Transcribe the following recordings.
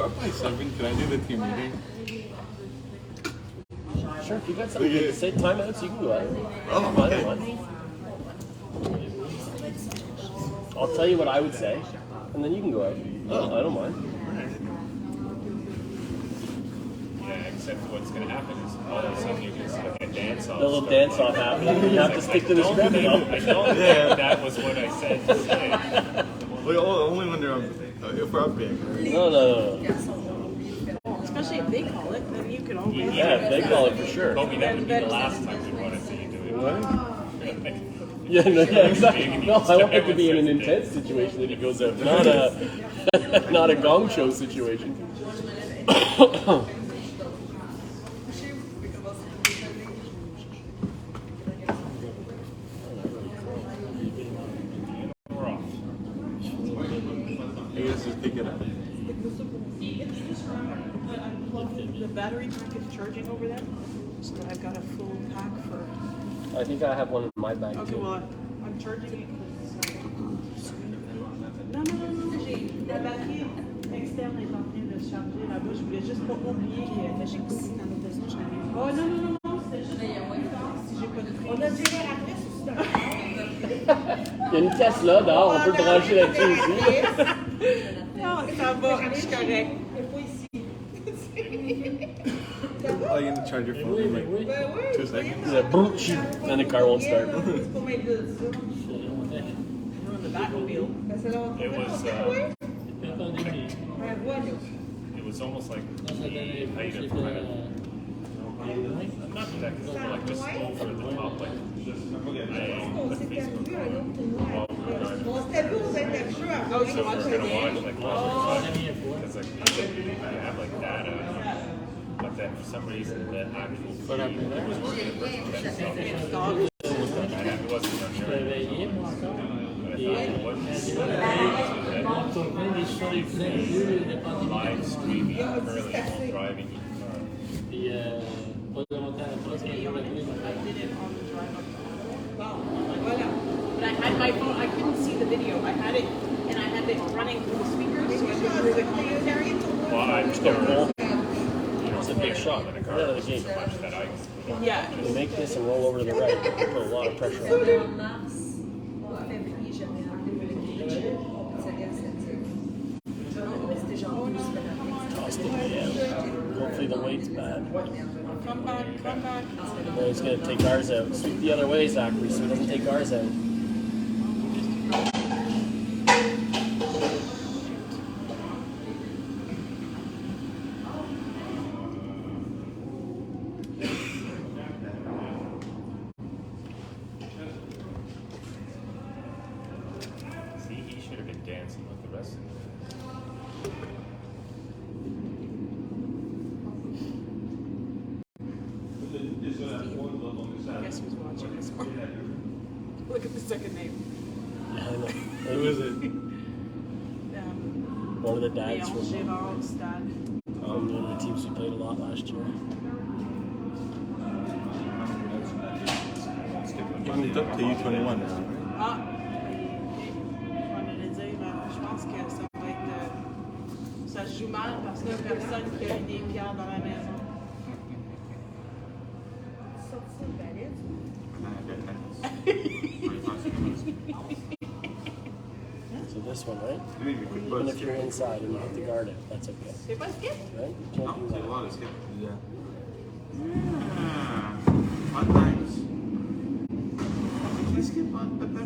up by 7, can I do the team meeting? Sure, if you got something to say, timeouts, you can go out. Oh, okay. I'll tell you what I would say, and then you can go out. Oh, I don't mind. Yeah, except what's going to happen is all of a sudden you're going to see like a dance-off. The little dance-off happening. You have to stick to the script. I know that was what I said to say. Well, only when they're if we're up big. No. Especially if they call it, then you can always. Yeah, if they call it for sure. Toby, that would be the last time we want to see you do it. What? Yeah, exactly. No, I want it to be in an intense situation that he goes out, not a gong show situation. We're off. I guess just pick it up. The battery pack is charging over there, so I've got a full pack for. I think I have one in my bag Okay, too. well, I'm charging it. Non. La batterie externe est en train de se charger là-bas. Je voulais juste pas oublier. J'ai aussi dans l'autre besoin, j'en ai. Oh non, c'était juste. Si j'ai pas de prix. On a le génératrice aussi dans. Il y a une caisse là, dehors, on peut le brancher là-dessus aussi. Non, ça va, je suis correct. Oh, you're gonna charge your phone in like 2 seconds? He's like, boom, shoot, then the car won't start. It was It was almost like the height of kind of not that like just over the top, like so we're gonna watch like because like I have like data, but then for some reason the actual feed was working at first. It wasn't on your live streaming early while driving each car. But I had my phone, I couldn't see the video. I had it, and I had it running through the speakers, so I could hear the commentary. Well, I'm still It's a big shot. Right out of the gate. Yeah. You make this and roll over to the right. You put a lot of pressure on it. Tossed it down. Hopefully the weight's bad. Come back. No, he's going to take ours out. Sweep the other way, Zachary, so he doesn't take ours out. See, he should have been dancing with the rest of them. Guess who's watching this one? Look at the second name. Yeah, I know. Who is it? One of the dads Léon Gérard Stade. from one of the teams we played a lot last year. On est up to U21 now, right? Ah! On allait dire, je pense que ça va être. Ça se joue mal parce qu'il y a personne qui a des pierres dans la maison. So this one, right? Even if you're inside and you hit the guard it, that's okay. C'est pas le skip? Right? You can't do that. Yeah. Fun times. Qu'est-ce qu'il y a pas de papa?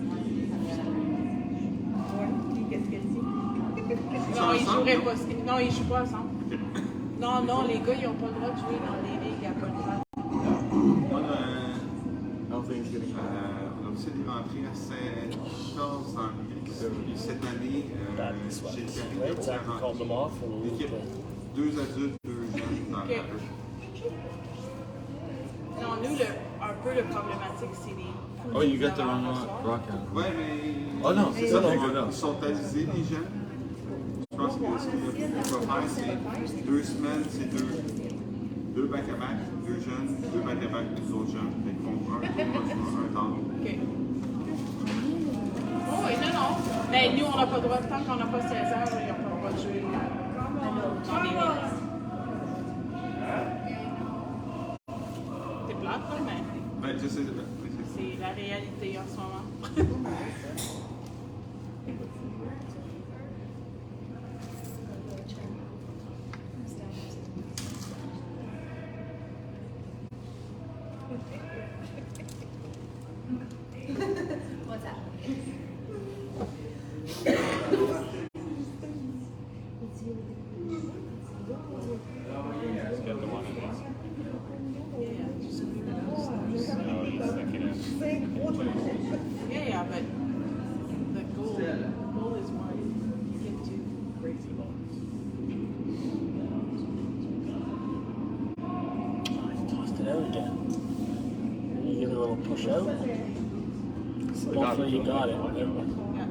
Non, ils joueraient pas. Non, ils jouent pas ensemble. Non, les gars, ils n'ont pas le droit de jouer dans les ligues à Polyval. I don't think it's getting On a aussi des rentrées à 14 dans le puis cette année, j'ai le permis de Right? faire Zachary called them off and we l'équipe. played. 2 adultes, 2 jeunes dans Ok. la Non, nous, un peu le problématique, c'est les. Oh, you got the wrong rock out. Ouais, mais. Oh non, c'est ça, non, non. Ils sont avisés, les jeunes. Je pense que ce qu'on va faire, c'est 2 semaines, c'est 2 back-à-back, 2 jeunes, 2 back-à-back, 2 autres jeunes. Fait qu'ils font un temps. Ok. Oh, oui, non. Mais nous, on n'a pas le droit, tant qu'on n'a pas 16 heures, ils n'ont pas le droit pas jouer. On est là. T'es plate, toi, mais Ben, je sais. c'est la réalité en ce moment. What's that? Just get the one of these. No, he's thinking of. Yeah, but the goal is why you get to crazy balls. Tossed it out again. You give it a little push out. Hopefully you got it. Yeah.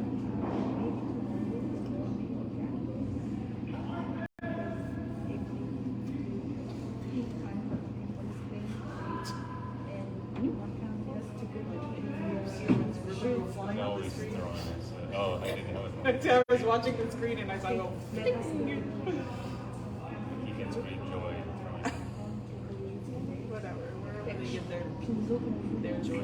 No, he's throwing this. Oh, I didn't know it. I was watching the screen and I saw go. He gets great joy in throwing. Whatever, wherever they get their joy.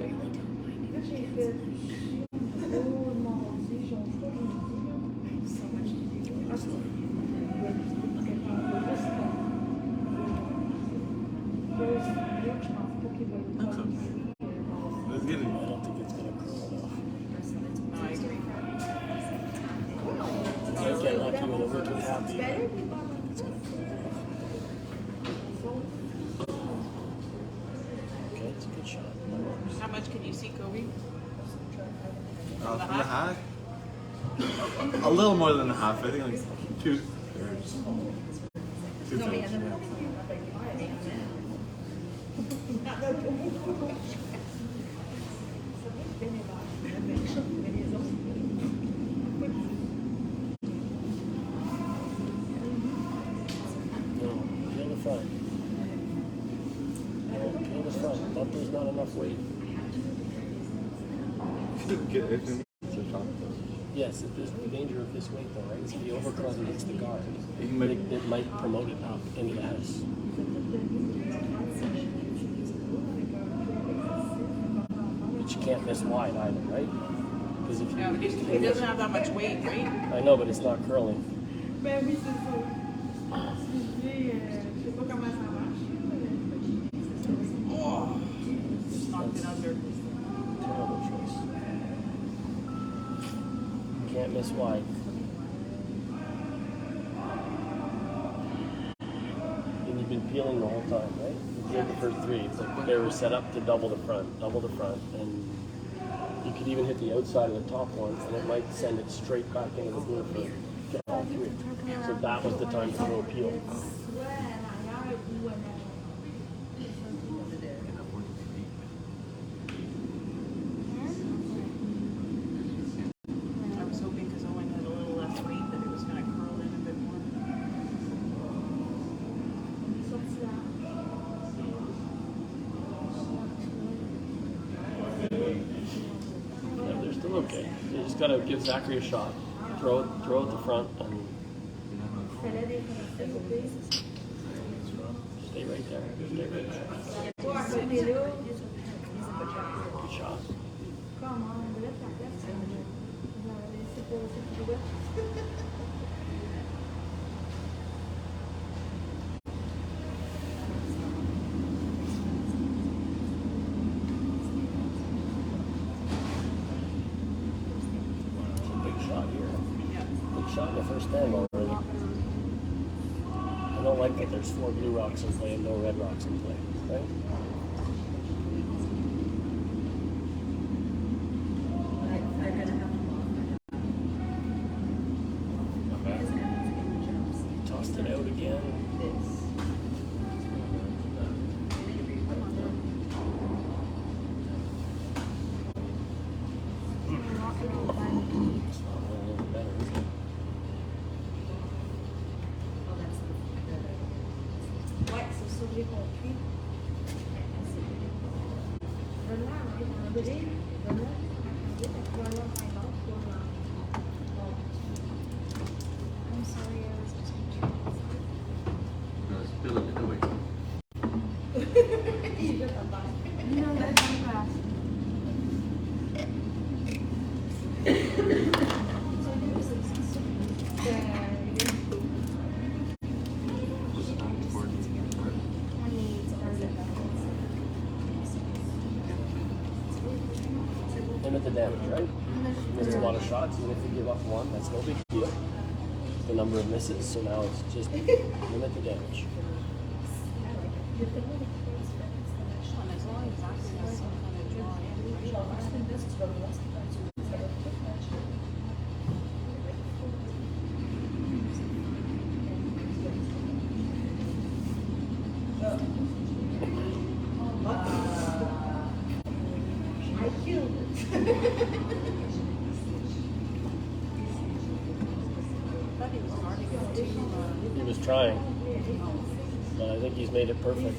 Let's get it. I don't think it's going to curl enough. No, I agree. I can't knock you in a wicked happy. It's going to curl enough. Okay, it's a good shot. How much can you see, Kobe? From the hat? A little more than a half. I think like 2/3. 2/3. Yeah. No, peel the front. No, peel the front. Bumper's not enough weight. It's a shot. Yes, there's the danger of this weight though, right? If the overcrowd hits the guard, You can make- it might promote it up into the house. But you can't miss wide either, right? Because if you, Yeah, but he doesn't have that much weight, right? I know, but it's not curling. Ben oui, c'est ça. Je sais pas comment ça marche. Oh! Just knocked it under. Terrible choice. Can't miss wide. And you've been peeling the whole time, right? You peeled the first three, but they were set up to double the front, and you could even hit the outside of the top one, and it might send it straight back into the blue for get all three. So that was the time to go peel. I was hoping because Owen had a little less weight that it was going to curl in a bit more. Yeah, they're still okay. You just gotta give Zachary a shot. Throw it the front, and stay right there. Stay right there. Good shot. Big shot here. Big shot in the first stand already. I don't like that there's 4 blue rocks in play and no red rocks in play, right? Tossed it out again. It's not really any better, is it? Ouais, c'est ça que j'ai compris. Donne-la, hein, dans le drill, donne-la, tu vas là, 50 pour I'm sorry. damage, right? Missed a lot of shots, even if you give up one, that's no big deal. The number of misses, so now it's just limit the damage. He was trying, but I think he's made it perfect.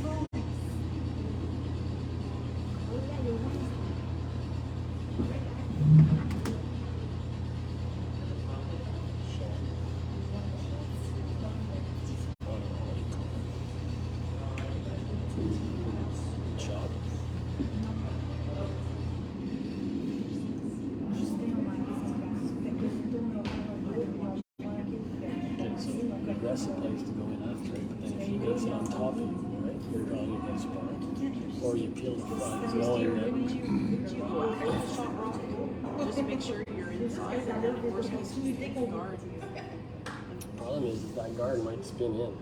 Shot. Aggressive place to go in after it, but then if he gets it on top of you, right, you're drawing against bar, or you peel the front, knowing that. Just make sure you're inside, and then the worst case, you take a guard. Problem is that guard might spin in,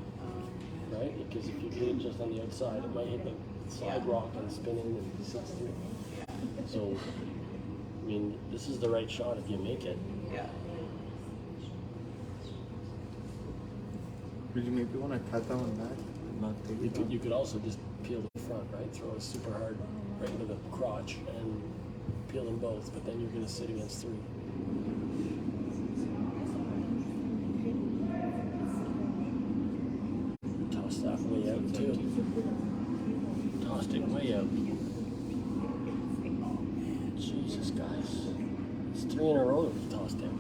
right? Because if you hit it just on the outside, it might hit the side rock and spin in and 6-3. So, I mean, this is the right shot if you make it. Yeah. Would you maybe want to cut that one back? Not take it down? You could also just peel the front, right? Throw it super hard right into the crotch and peel them both, but then you're going to sit against 3. Toss that way out too. Tossed it way out. Jesus, guys. It's 3 in a row that we tossed him.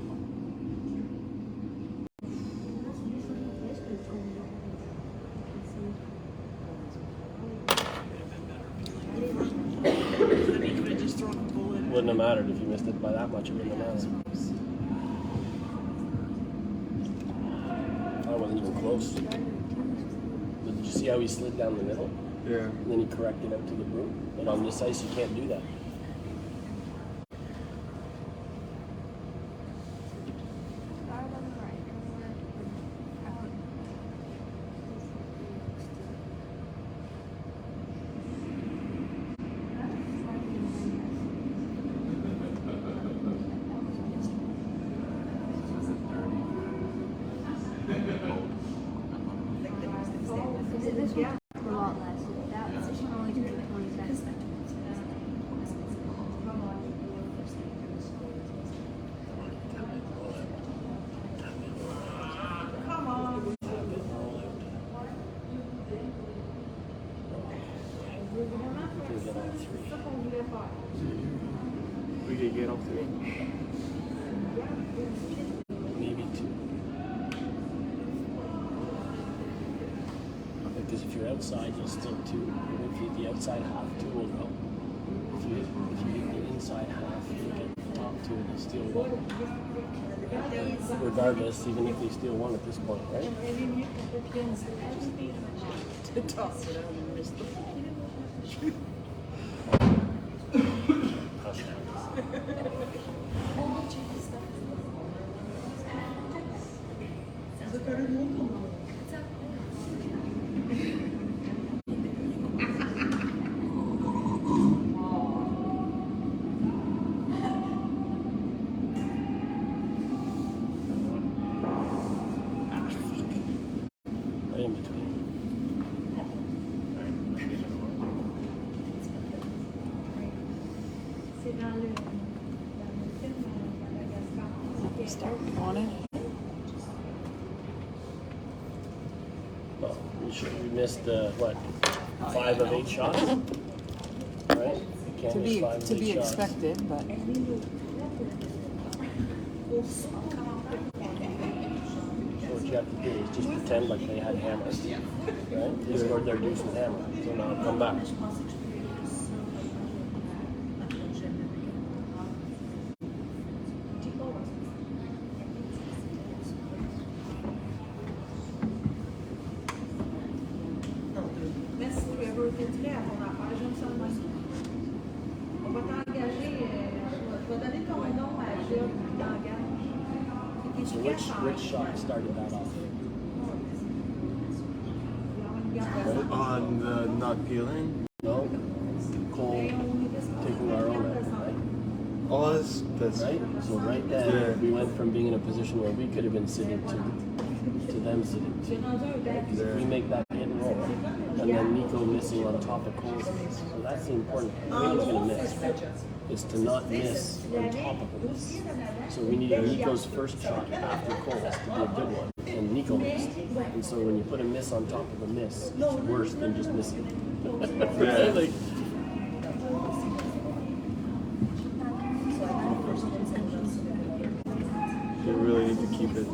Wouldn't have mattered if you missed it by that much. It wouldn't have mattered. I wasn't even close. But did you see how he slid down the middle? Yeah. And then he corrected out to the boot. But on this ice, you can't do that. Yeah. A lot less. That position only took 20 seconds. Come on. We could get off 3. Maybe 2. Because if you're outside, you'll still 2. If you hit the outside half, 2 will go. If you hit the inside half, you get the top 2 and they'll steal 1. Regardless, even if they steal 1 at this point, right? To toss it out and miss the Right in between. start on it. Well, we missed what, 5 of 8 shots, right? You can't miss 5 of 8 shots. Expected, but So what you have to do is just pretend like they had hammers, right? They scored their deuce with hammer, so now come back. merci de avoir été prêt à ton affaire, j'aime ça. On va t'engager, je vais So which shot started that off? Right? On the not peeling. No, Cole taking our own out, right? Oh, that's Right? So right then, we went from being in a position where we could have been sitting to them sitting. Because if we make that hit and roll, and then Nico missing on top of Cole's miss, so that's the important part. No one's going to miss. Is to not miss on top of a miss. So we needed Nico's first shot after Cole's to be a good one, and Nico missed. And so when you put a miss on top of a miss, it's worse than just missing. Yeah. Like, you really need to keep it.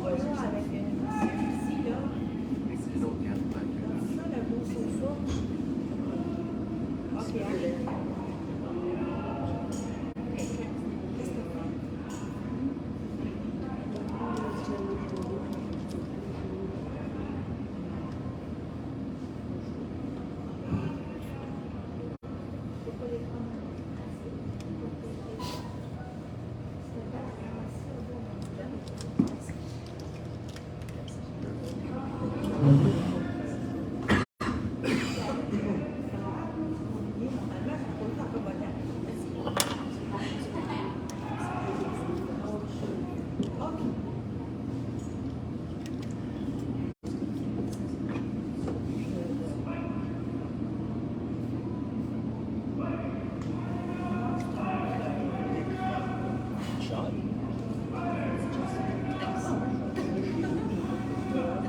shot.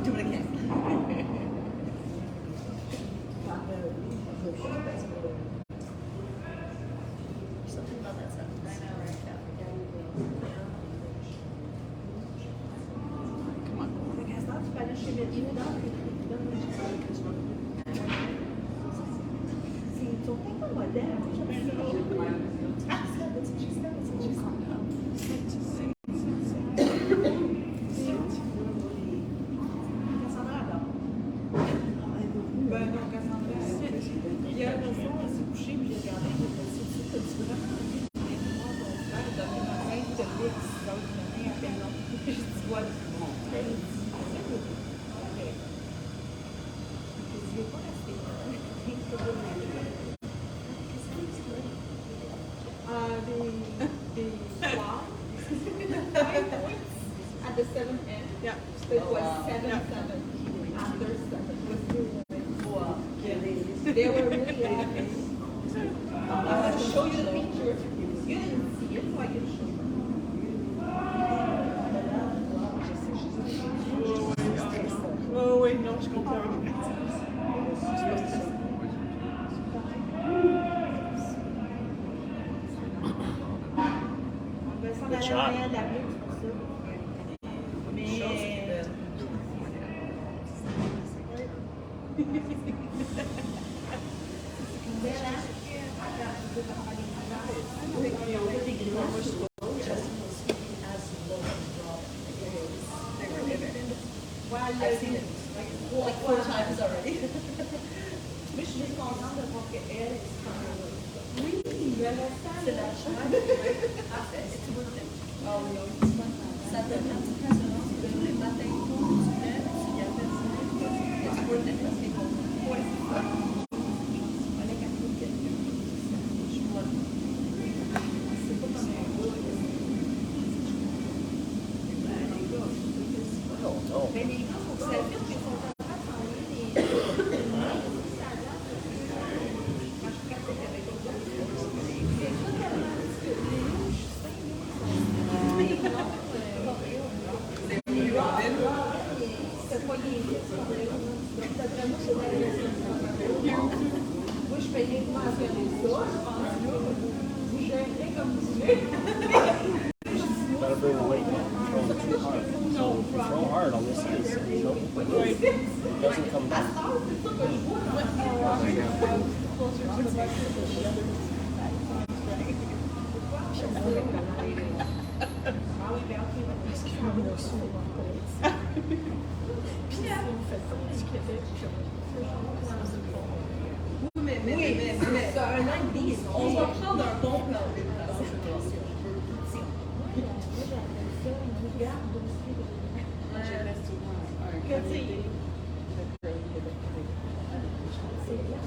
Do it again. Something about that stuff. I know, right? Come on. Ben non, Cassandra, hier, le soir, elle s'est couchée, puis j'ai regardé, j'ai fait ça, tu vraiment mon frère, il dormait ma main, il te lève, 6 heures du matin, à peine long. Je dis, voilà, mon frère, il dit, ok. Je dis, pas rester là. Des flies. At the 7th end. Yeah. So it was 7-7 after 7. They were really happy. I'll show you the picture. You didn't see it, so I can show you. Oh oui, non, je comprends. On va s'en aller en arrière de la rue, c'est pour ça. Mais... I've seen it like 4 times already. Mais je suis juste contente de voir qu'elle est oui, C'est la chambre. C'est tout bon. Ah oui, ça te fait un petit peu de les matins, tu lèves, tu y as fait ça, tu vois le parce qu'il faut. Oui, c'est ça. On est capable de quelqu'un. Je vois. C'est pas comme un gars. Mais les gars, faut que ça filme, mais ils sont en train de s'enlever les... Moi, je fais rien pour mentionner ça. Je pense que vous gérez comme vous voulez. Gotta bring the weight down. Throw it too hard. So if you throw hard on this piece, it doesn't come down. Mais c'est un an et demi. On va prendre un bon plan. regarde aussi. J'aimais souvent un comité. C'est bien.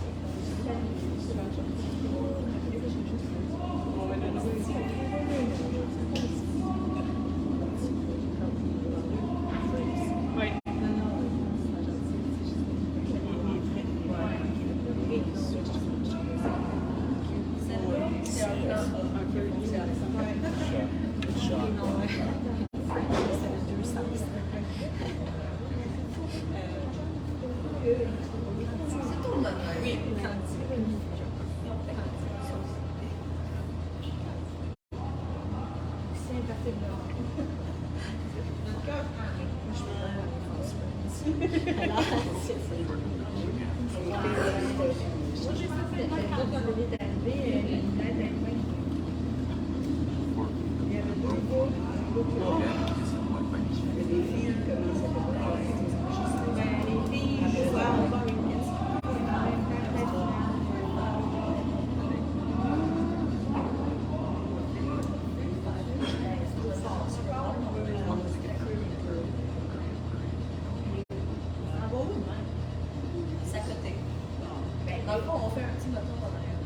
Dans le fond, on fait un petit moton en arrière.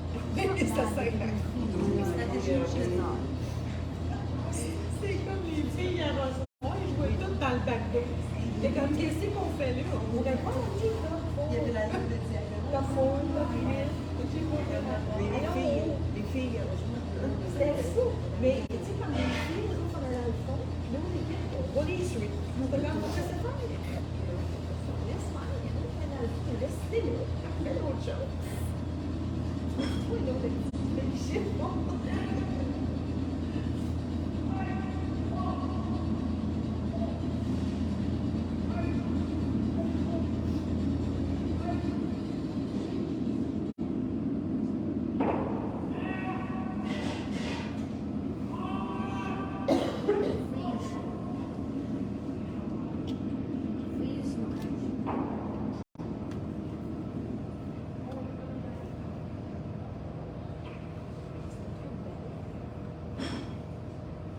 Ça sert. C'est comme les filles à Rosemont, ils jouaient toutes dans le bateau. C'est comme, qu'est-ce qu'on fait là? On pourrait pas aller là. Il y avait la ligne de diagonale. La foule, la ville. Les filles, c'était fou. Mais tu sais, comme les filles, nous, on allait dans le fond, puis nous, les filles, on voit les suites. On était comme, qu'est-ce que c'est faire? Laisse faire, il y en a qui dans le fond, restez là, faire autre chose. Oui, donc, des chiffres, bon.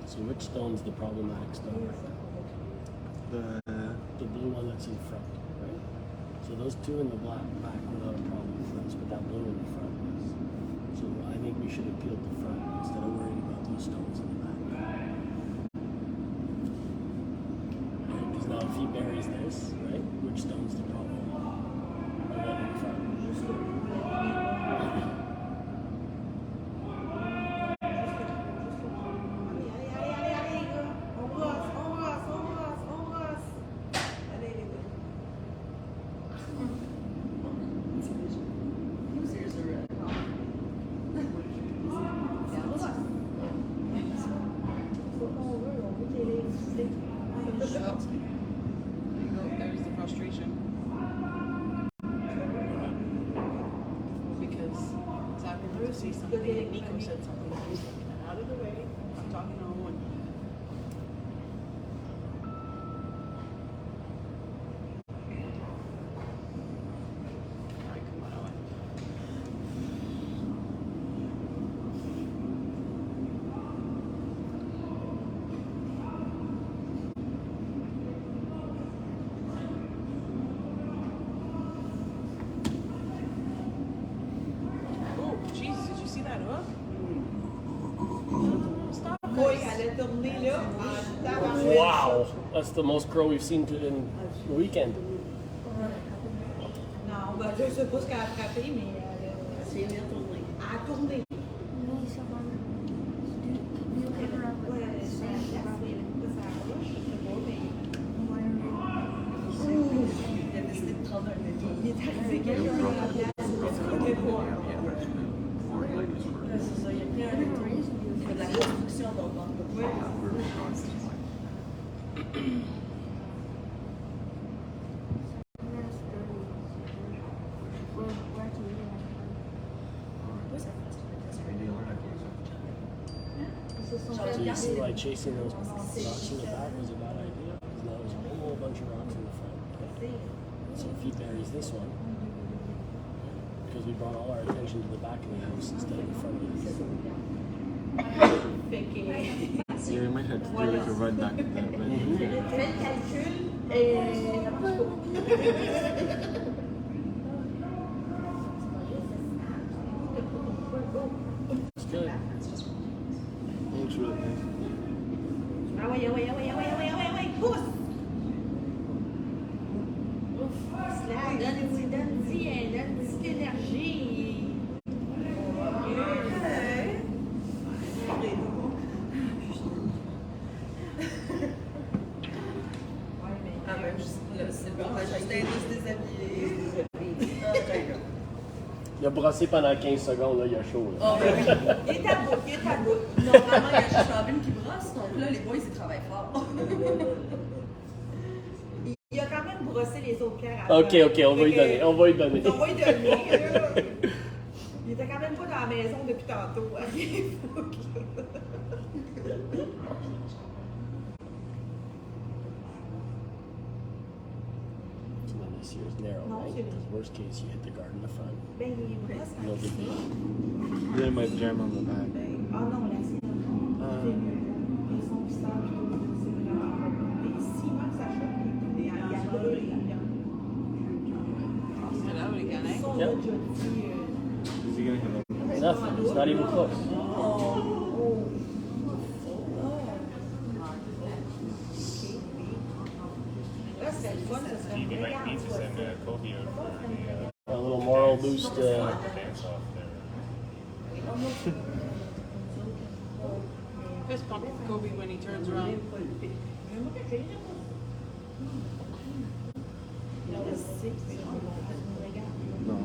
So which stone's the problematic stone? The blue one that's in front, right? So those two in the back without a problem for us, but that blue in the front is. So I think we should appeal the front instead of worrying about those stones in the back. Because now if he buries this, right, which stone's the problem? The one in the front. There's the frustration. Because it's happened to see something and Nico said something. He's like, out of the way. I'm talking on one. Alright, come on, Owen. Oh, Jesus, did you see that hook? Stop Boy, this. elle a tourné là en tabarouette. Wow, that's the most crow we've seen in the weekend. Non, ben, je sais pas ce qu'elle a frappé, mais elle C'est bien tourné. a tourné. Il a décidé de prendre un étoile. Il est arrivé quelqu'un dans la place. C'est ça, il a pris un étoile. Il fait de la construction dans le banc. So you see why chasing those rocks in the back was a bad idea? Because now there's a whole bunch of rocks in the front. So if he buries this one, because we brought all our attention to the back of the house instead of the front of the house. Fait que Yeah, we might have to do like a run back to that. But Fais le calcul et ça marche pas. It's good. looks really nice. Ah ouais, ah ouais, ah ouais, ah ouais, ah ouais, ah ouais, ah ouais, pousse! Ouf, donne-y l'énergie. C'est bon, j'étais juste déshabillée. Il a brossé pendant 15 secondes, là, il a chaud. Là. Oh, ben oui. Il est à bout, il est à bout. Normalement, il y a juste Robin qui brosse, donc là, les boys, ils travaillent fort. Il a quand même brossé les autres pierres. Ok, on va lui donner, on va lui donner. On va lui donner, là. Il était quand même pas dans la maison depuis tantôt. This year's narrow, No, right? c'est Because worst case, you hit the guard in the front. Ben, il brosse No big deal. Then it might jam on the back. Ah non, la sienne. C'est mieux. Et son visage, c'est vraiment pas bon. Et si, même ça choque, il y a brûlé. Son Yep. déjà dit, Is he gonna hit him? Nothing, it's not even close. là, c'est le fun, ça serait We might need to send Kobe out for the A little moral boost. dance off there. Fist bump for Kobe when he turns around. No.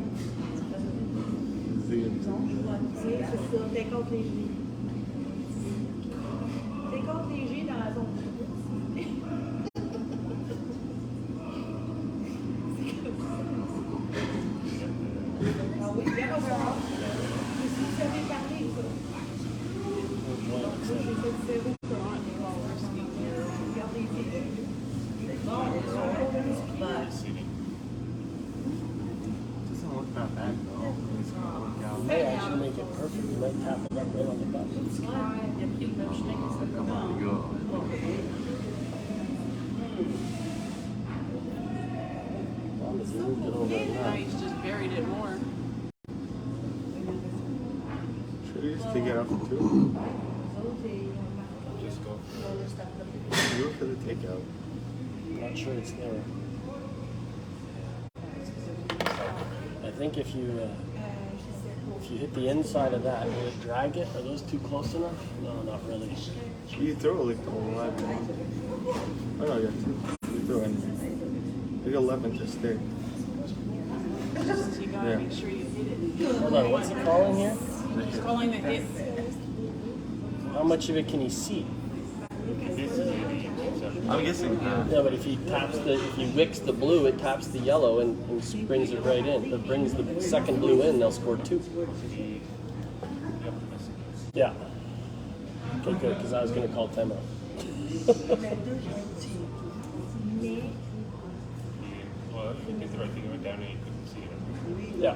Is he gonna? C'est ça, t'es contre les G. T'es contre les G dans la zone. Ah oui, bien revoir. Si vous avez parlé, ça. J'ai fait zéro comment les rollers. Regardez les filles. Doesn't look that bad though. It's gonna work out. May actually make it perfect. You might tap it up right on the button. Come on, go. Well, if you moved it over Now enough. he's just buried it more. Should we just take it off the tube? Just go Go for the takeout. I'm not sure it's there. I think if you hit the inside of that, will it drag it? Are those too close enough? No, not really. You throw like 11. Oh no, you have 2. You throw anything. Like 11 to stick. Just you gotta Yeah. make sure you hit it. Hold on, what's he calling here? He's calling the hit. How much of it can he see? I'm guessing half. Yeah, but if he wicks the blue, it taps the yellow and brings it right in. If it brings the second blue in, they'll score 2. Yeah. Okay, good, because I was going to call timeout. Well, if you did the right thing, it went down and you couldn't see it. Yeah.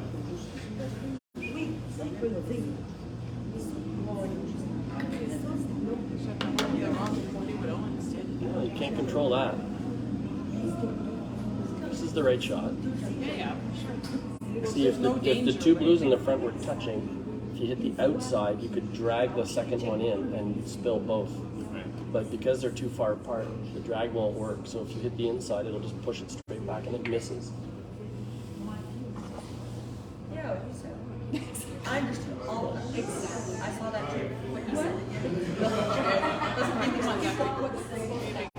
Well, you can't control that. This is the right shot. Yeah. See, if the 2 blues in the front were touching, if you hit the outside, you could drag the second one in and spill both. But because they're too far apart, the drag won't work. So if you hit the inside, it'll just push it straight back and it misses. Yeah, what you said. I understood all of that. Exactly. I saw that too. What you said.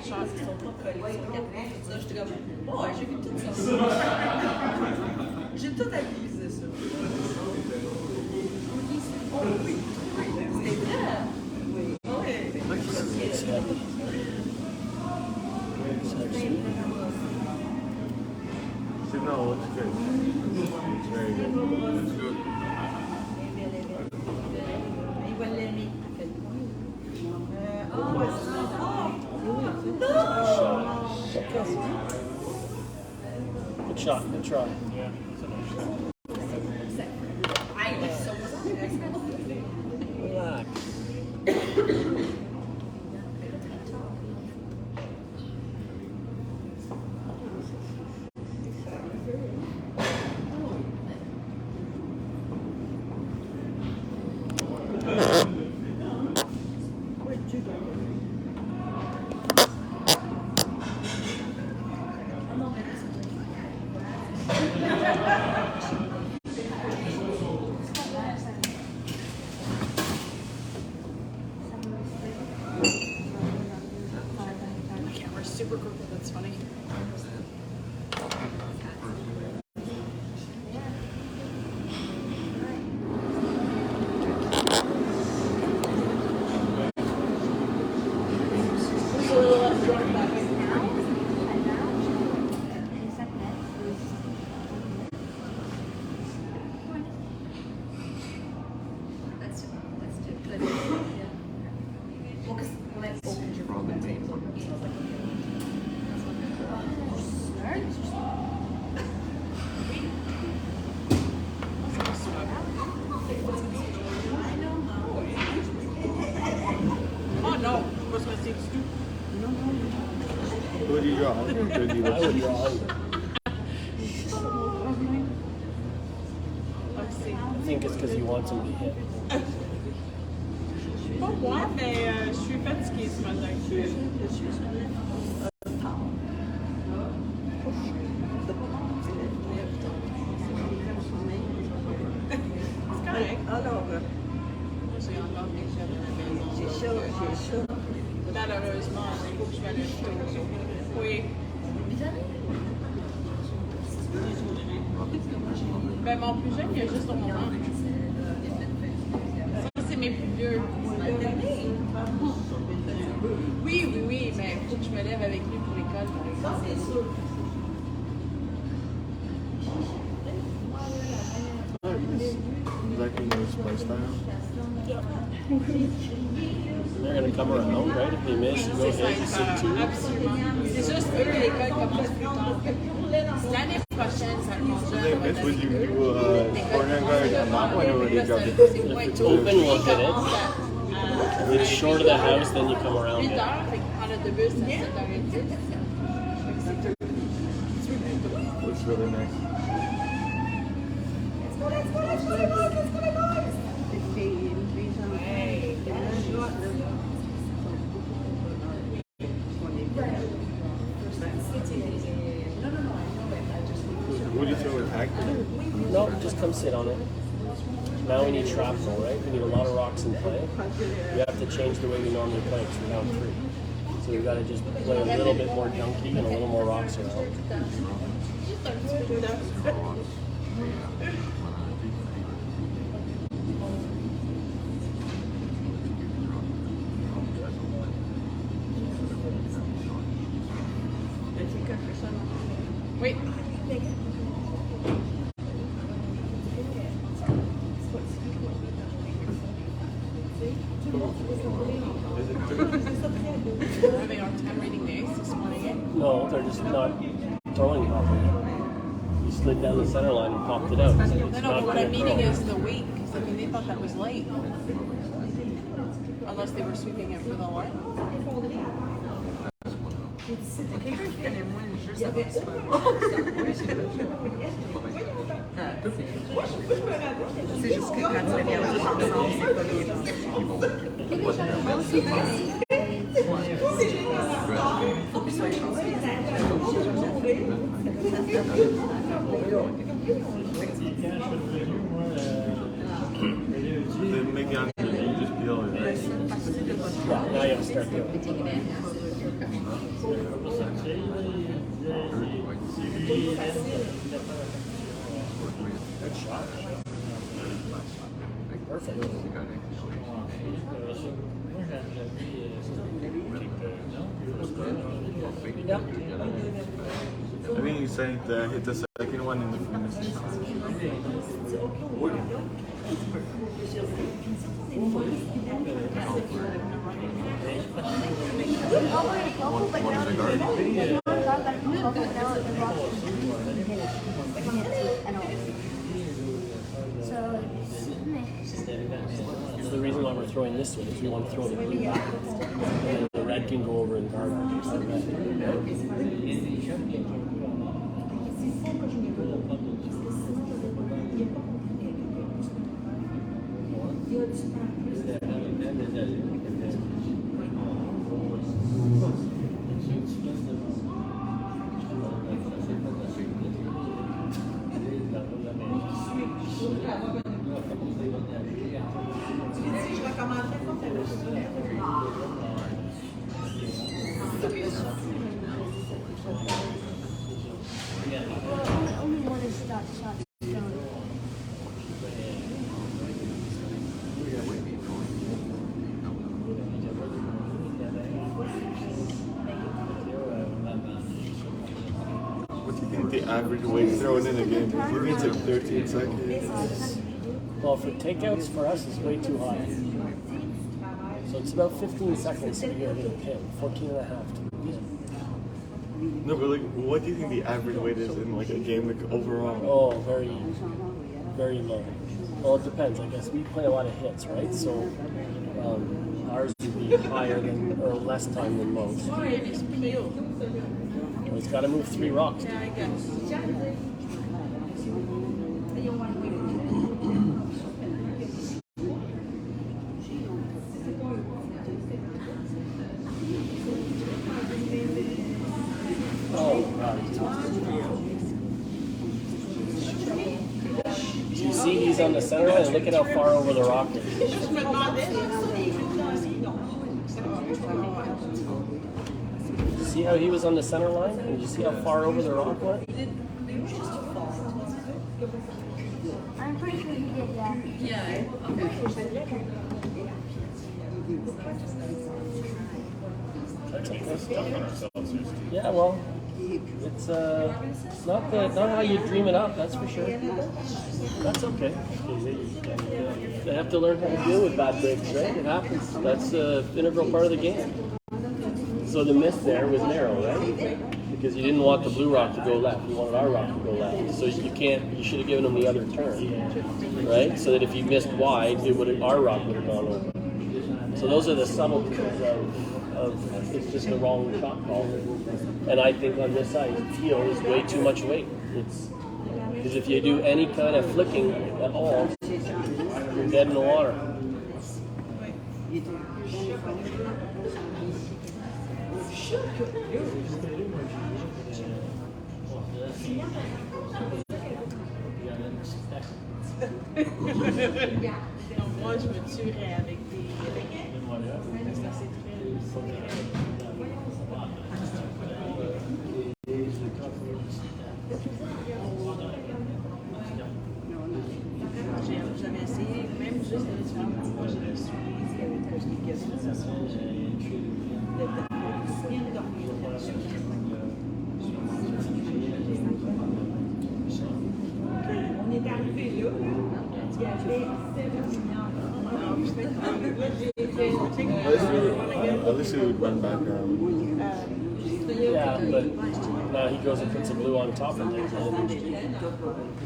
Shots. Ça, j'étais comme, oh, j'ai vu tout ça. J'ai tout analysé ça. Oh oui, c'était vrai. Oui. Oui. It's heavy. It's heavy. So no, it looks good. It's very good. It's good. Il va l'aimer. Good shot. Good try. Yeah, it's a nice shot. I was so excited. Relax. The camera's super crooked. That's funny. That's good. Yeah. Well, because when I opened your book, that's Oh no, what's my six do? Who do you draw? Who do you I would draw under. Let's see. I think it's because he wants him to hit. Pas moi, mais je suis fatiguée ce matin. C'est correct. Alors, J'ai encore des jeunes à la maison. j'ai chaud. Malheureusement, il faut que je m'allève tôt. Oui. Ben, mon plus jeune, il a juste au moment. Ça, c'est mes plus vieux. Oui, mais il faut que je me lève avec lui pour l'école, par exemple. Exactly his play style. They're going to come around, right? If they miss, you go hit, you sit two. Absolument. C'est juste eux, l'école commence plus tard. L'année prochaine, ça commence They miss, would you do corner guard on that one or would you drop it? If it's open, we'll hit it. If it's short of the house, then you come around 8 it. heures, fait qu'on prend l'autobus à 7h10. Fait que c'est tout. Looks really nice. Would you throw a tag? No, just come sit on it. Now we need shrapnel, right? We need a lot of rocks in play. We have to change the way we normally play because we're down 3. So we've got to just play a little bit more junky and a little more rocks around. Oui. Having a hard time reading the ace this morning. No, they're just not throwing properly. You slid down the center line and popped it out. It's No, not but what gonna I'm meaning throw. is the weight, because I mean, they thought that was late. Unless they were sweeping it for the line. C'est juste que quand tu les viens tous ensemble, c'est pas les They make it on the you just peel it. Yeah, now you have to start doing Good shot. Perfect. Yep. I think he's saying to hit the second one in the finish. So the reason why we're throwing this one is we want to throw the blue back. And then the red can go over and guard the red. Je recommanderais pas ta I only want to start shots. What do you think the average weight thrown in a game? You think it's like 13 seconds? Well, for takeouts, for us, it's way too high. So it's about 15 seconds to get a pin, 14 and a half to the pin. No, but like, what do you think the average weight is in like a game like overall? Oh, very, very low. Well, it depends. I guess we play a lot of hits, right? So ours would be higher than or less time than most. Well, he's got to move 3 rocks. Yeah, I guess. You see he's on the center line, and look at how far over the rock is. See how he was on the center line? And you see how far over the rock went? I'm pretty sure he did that. Yeah. Yeah, well, it's not how you dream it up, that's for sure. That's okay. They have to learn how to deal with bad breaks, right? It happens. That's an integral part of the game. So the miss there was narrow, right? Because you didn't want the blue rock to go left. You wanted our rock to go left. So you should have given him the other turn, right? So that if you missed wide, our rock would have gone over. So those are the subtleties of it's just the wrong shot call. And I think on this side, teal is way too much weight. Because if you do any kind of flicking at all, you're dead in the water. Moi, je me tuerais avec des. Ça, c'est J'avais essayé, même juste de faire moi, je me suis dit que on est arrivé là, il y avait 7 At least it would run back around. Yeah, but now he goes and puts a blue on top of it. And,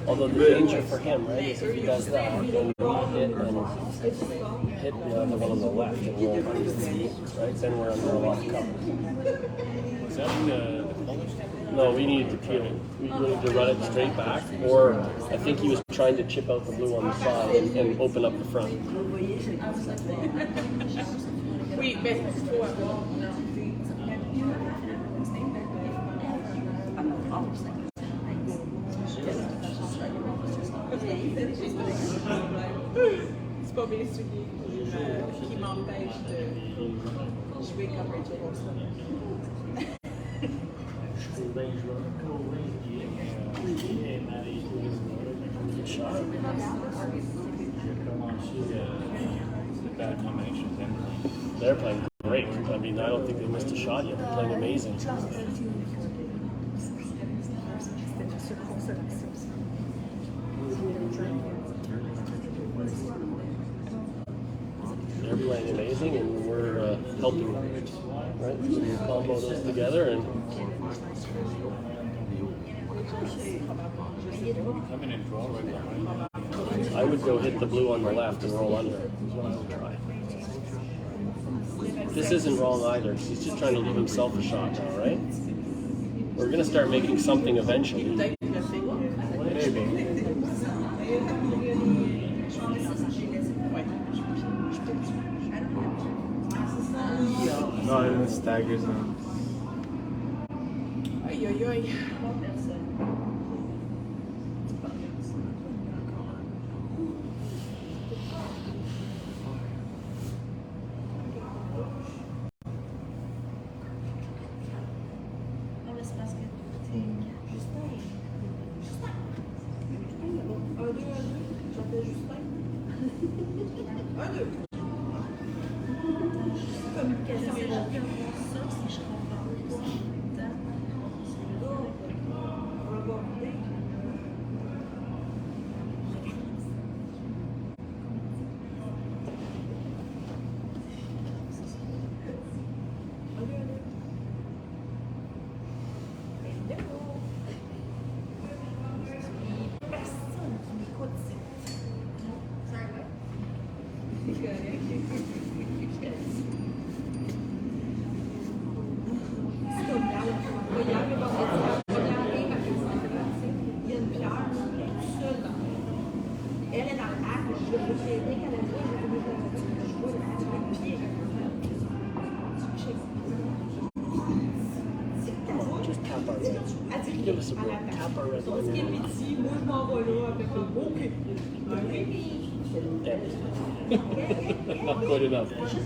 although the danger for him, right, is if he does that, and we hit the other one on the left and roll under, right? Then we're under a lot of cover. Is that the Polish? No, we needed to peel it. We needed to run it straight back, or I think he was trying to chip out the blue on the side and open up the front. Oui, mais il faut avoir. C'est pas mes souliers qui m'empêchent de jouer comme Rachel Wilson. Good shot. Bad combinations. They're playing great. I mean, I don't think they missed a shot yet. They're playing amazing. They're playing amazing, and we're helping, right? So you combo those together, and Coming in draw right behind. I would go hit the blue on the left and roll under. Try. This isn't wrong either. He's just trying to leave himself a shot now, right? We're gonna start making something eventually. Maybe. No, it staggers now. Aïe, aïe, aïe. deux. Communication et regarder. Personne qui m'écoute, c'est comme là, regarde le bord de regardez ma personne. Il y a une pierre toute seule dans elle est dans le lac, je vais dès qu'elle a joué, je vais jouer le pied. Just tap our red. Give us a break. Tap our red Son line. ski est petit, moi je m'en vais là avec un beau cul. Not good enough. Exactly,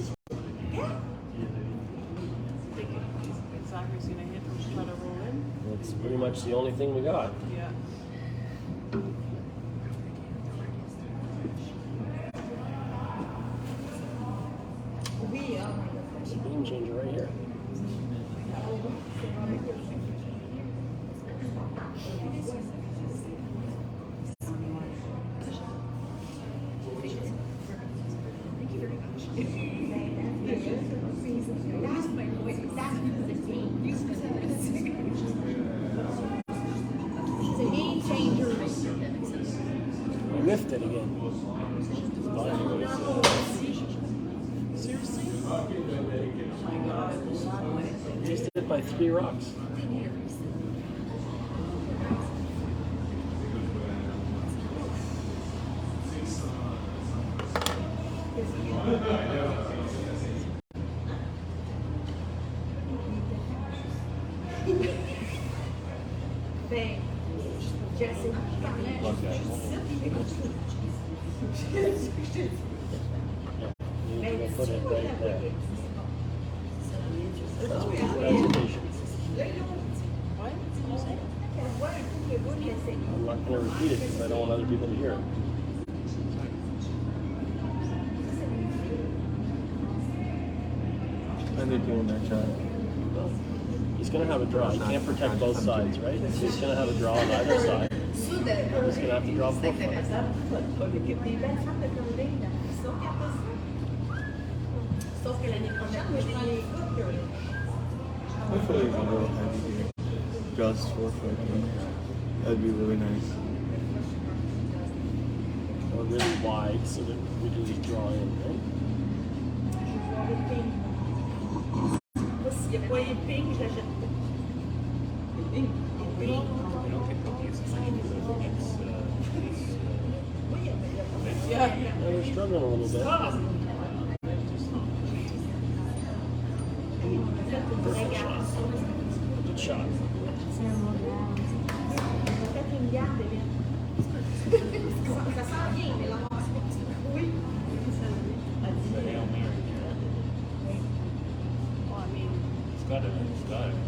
so you hit them, just let it roll in. That's pretty much the only thing we got. Yeah. Oui, hein. There's a game changer right here. It's a game changer. We whiffed it again. Seriously? Oh my god. Missed it by 3 rocks. Ben, j'essaie de parler. You need to put it right there. Presentation. What? What did you say? I'm not going to repeat it because I don't want other people to hear it. And they're doing their job. He's going to have a draw. He can't protect both sides, right? He's going to have a draw on either side. He's going to have to draw 4 foot. Sauf que l'année prochaine, moi, je prends les gars que... Hopefully we can go heavy here. Just 4 foot. That'd be really nice. Or really wide so that we can just draw in, right? Moi, s'il n'y a pas les pings, je l'achète pas. Les pings. I don't think they'll use it. Yeah. Yeah, they're struggling a little bit. Perfect shot. Good shot. Faites une garde, Hélène. Ça sent bien, mais l'avancement, oui. It's a Hail Mary. Well, I mean, It's got it.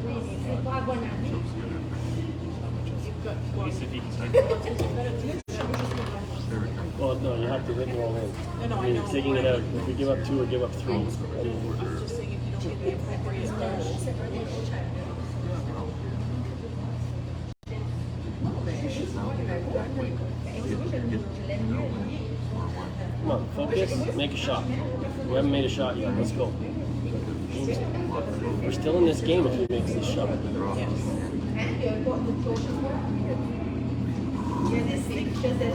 Oui, mais c'est pas à bonne année. you've got, At well, least if he can start Well, no, you have to hit them all in. No, no, I I mean, know. taking it out, if we give up 2 or give up 3. I'm just saying if you don't get the appropriate push. Come on, focus, make a shot. We haven't made a shot yet. Let's go. We're still in this game if he makes this shot. Il y a pas de chose. Il y a des cycles de...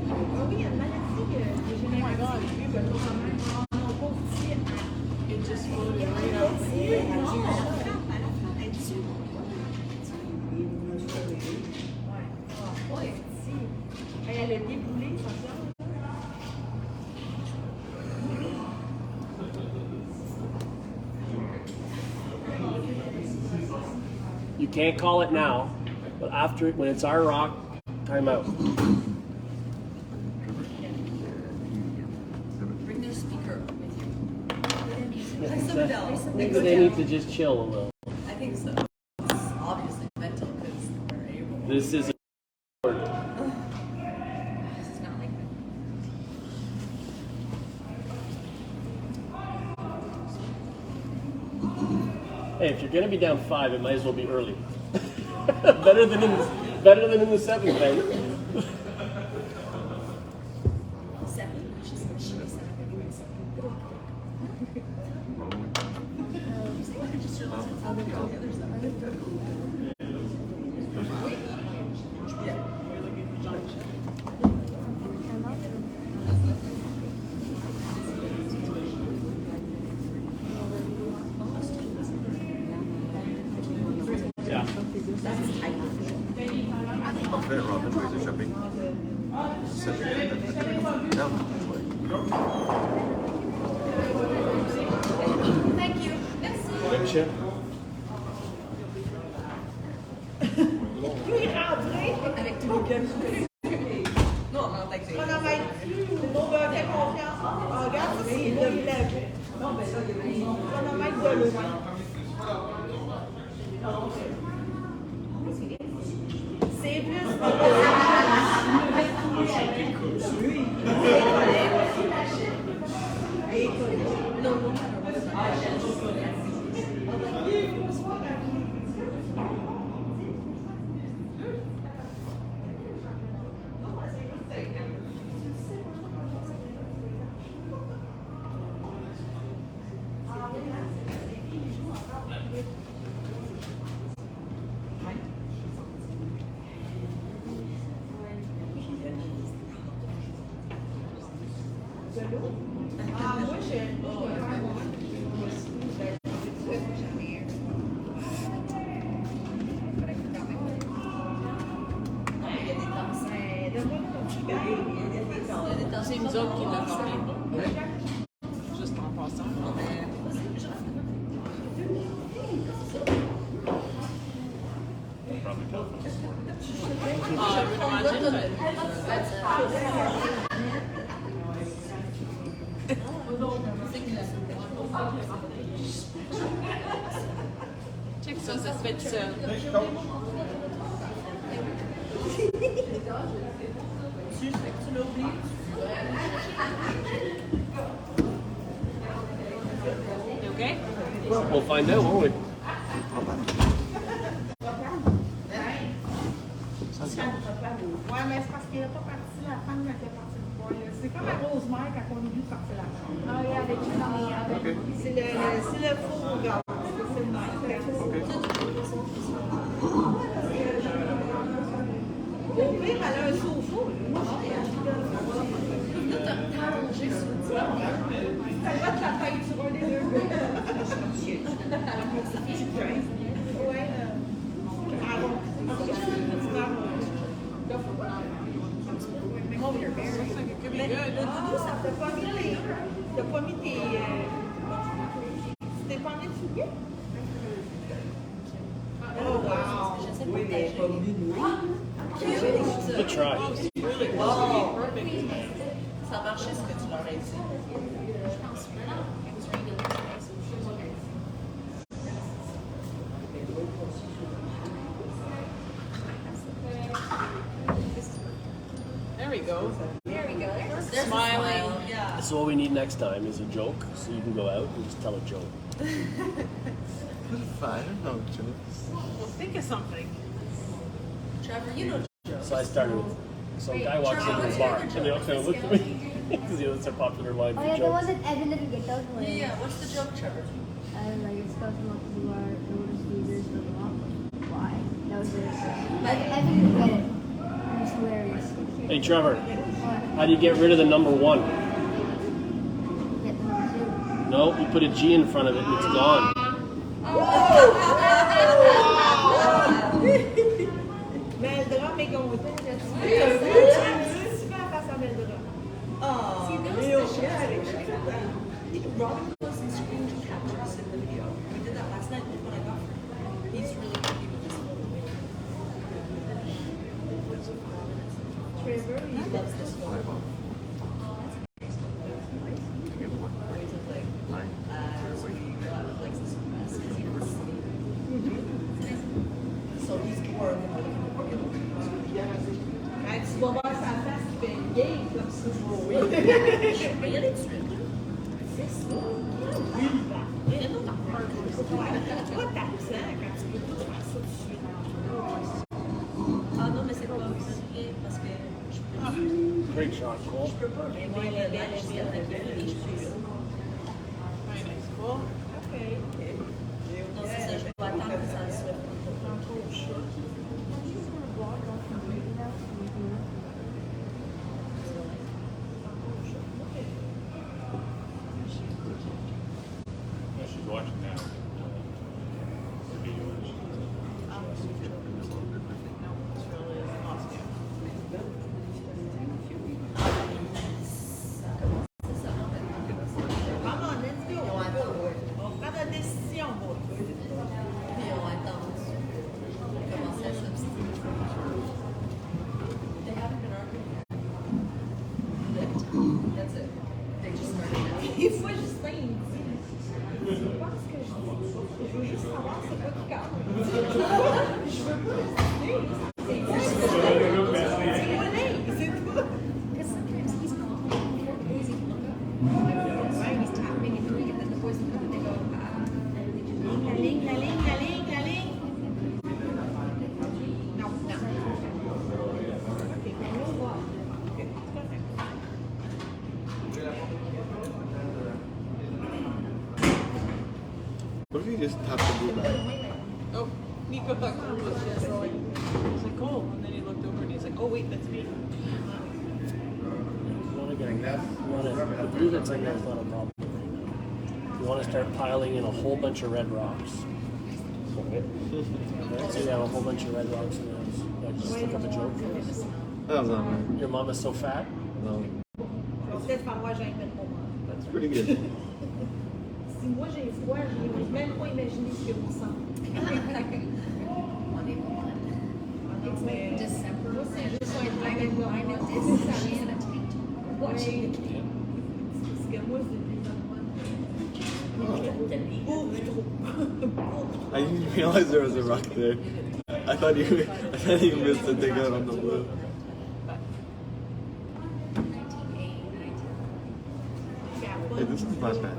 Ah oui, il y a une maladie dégénérative que quand même, on continue à... It just floated right out. Elle a déboulé, ça sort. You can't call it now, but after when it's our rock, time out. Bring their speaker with you. Like somebody else. Maybe Go they down. need to just chill a little. I think so. It's obviously mental because we're able. This is This is not like that. Hey, if you're gonna be down 5, it might as well be early. better than in the 7th, right? 7. She said she was 7. Just realized it's on the other side. Yeah. Parfait, Robin, where's the shopping? No. Thank you. Good chip. Avec tous les gueules. Non, on rentre avec ses Chronomètre. On va faire confiance. Oh, regarde, ça, c'est le lève. Non, ben là, il y a des chronomètres de l'eau. C'est plus. Ah, moi, je C'est nous autres qui l'avons fait. Juste en passant. Probably telephone. I would imagine, check ça, ça se fait tout seul. tu l'oublies. You okay? We'll find out, won't we? Ouais, mais c'est parce qu'il n'a pas parti la femme qui était partie le poil. C'est comme à Rosemère quand on oublie de partir la femme. Oh yeah, avec you dans les C'est le faux gars. C'est le même. Au pire, elle a un sofa. T'as allongé sur le divan. Ça va te la tête sur un des deux. Ouais. Arrond. Oh, you're very. It could be Mais good. le doudou, ça t'a pas mis tes... T'as pas mis tes... Tu t'es pas mis dessus? Oh, wow! Oui, mais pas mis Good try. Really good. Perfect. Ça marchait ce que tu leur as dit. There we go. There we go. There's a Smiling. smile. Yeah. So what we need next time is a joke, so you can go out and just tell a joke. I don't know, jokes. Well, think of something. Trevor, you know jokes. So I started with some guy walks into the bar and they all kind of look at me because that's a popular line Oh for yeah, the one jokes. that Evan didn't get out when Yeah, what's the joke, Trevor? like it's supposed to look who are the worst losers but not why. That was it. Evan didn't get it. It was hilarious. Hey Trevor, What? how do you get rid of the number 1? Get the number 2. No, you put a G in front of it and it's gone. Meldra, mais qu'on super face à Meldra. Oh, Léo, Robin goes and screen captures in the video. We did that last night when I got her. He's really happy with this photo. Trevor, He loves this photo. Likes this mess because he doesn't see. So he's more of a quand tu vas voir sa face qui fait gay, comme ça, oui. Mais il y a des trucs. C'est ça. Vraiment dans le parc. Toi, t'absent quand tu peux tout faire ça tout de suite. Ah non, mais c'est pas possible parce que je peux pas. Great shot, Cole. Je peux pas. Mais moi, le match jusqu'à temps qu'il y ait des choses. Ouais, mais c'est pas. OK. Non, c'est ça, je vais attendre que ça soit. Yeah, she's watching now. The video and she's Maman, let's go. On prend notre décision, moi. Puis on attend. On commence à s'obstiner. They haven't been arguing yet. That's it. They just started now. Des fois, Justin, il me dit, c'est pas ce que je dis. Je veux juste savoir c'est quoi qui compte. Je veux pas décider. C'est quoi c'est tout. Because sometimes he's calm, boys he look up. Right? He's tapping and doing it, then the boys look up and they go, and they just La ligne, la ligne, la ligne, la ligne. Non, non. OK, on va voir. OK, c'est correct. What if you just tap the blue back? Oh, Nico thought Cole was just like, he was like, Cole. And then he looked over and he's like, oh, wait, that's me. You want to get the blue that's like that's not a problem. You want to start piling in a whole bunch of red rocks. Okay. So you have a whole bunch of red rocks in those. Yeah, just look up a joke. That was not right. Your mama's so fat. No. Peut-être par moi, j'ai un peu trop mal. That's pretty good. Si moi j'ai froid, je n'ose même pas imaginer ce que vous sentez. It's like December. Moi, c'est juste un train de I'm gorge. at this in a tent watching the game. Parce que moi, c'est beaucoup trop. I didn't realize there was a rock there. I thought you missed the dig out on the blue. 1980. Hey, this is not bad.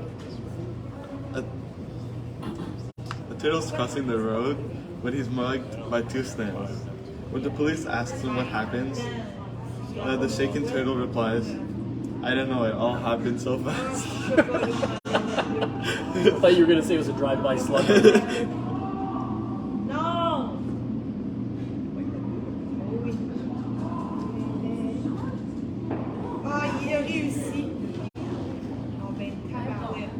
A turtle's crossing the road, but he's mugged by two snails. When the police asks him what happens, the shaken turtle replies, "I don't know, it all happened so fast." I thought you were going to say it was a drive-by slugger. Non! Oui. Ah, il a réussi. Oh, ben, tabarouette.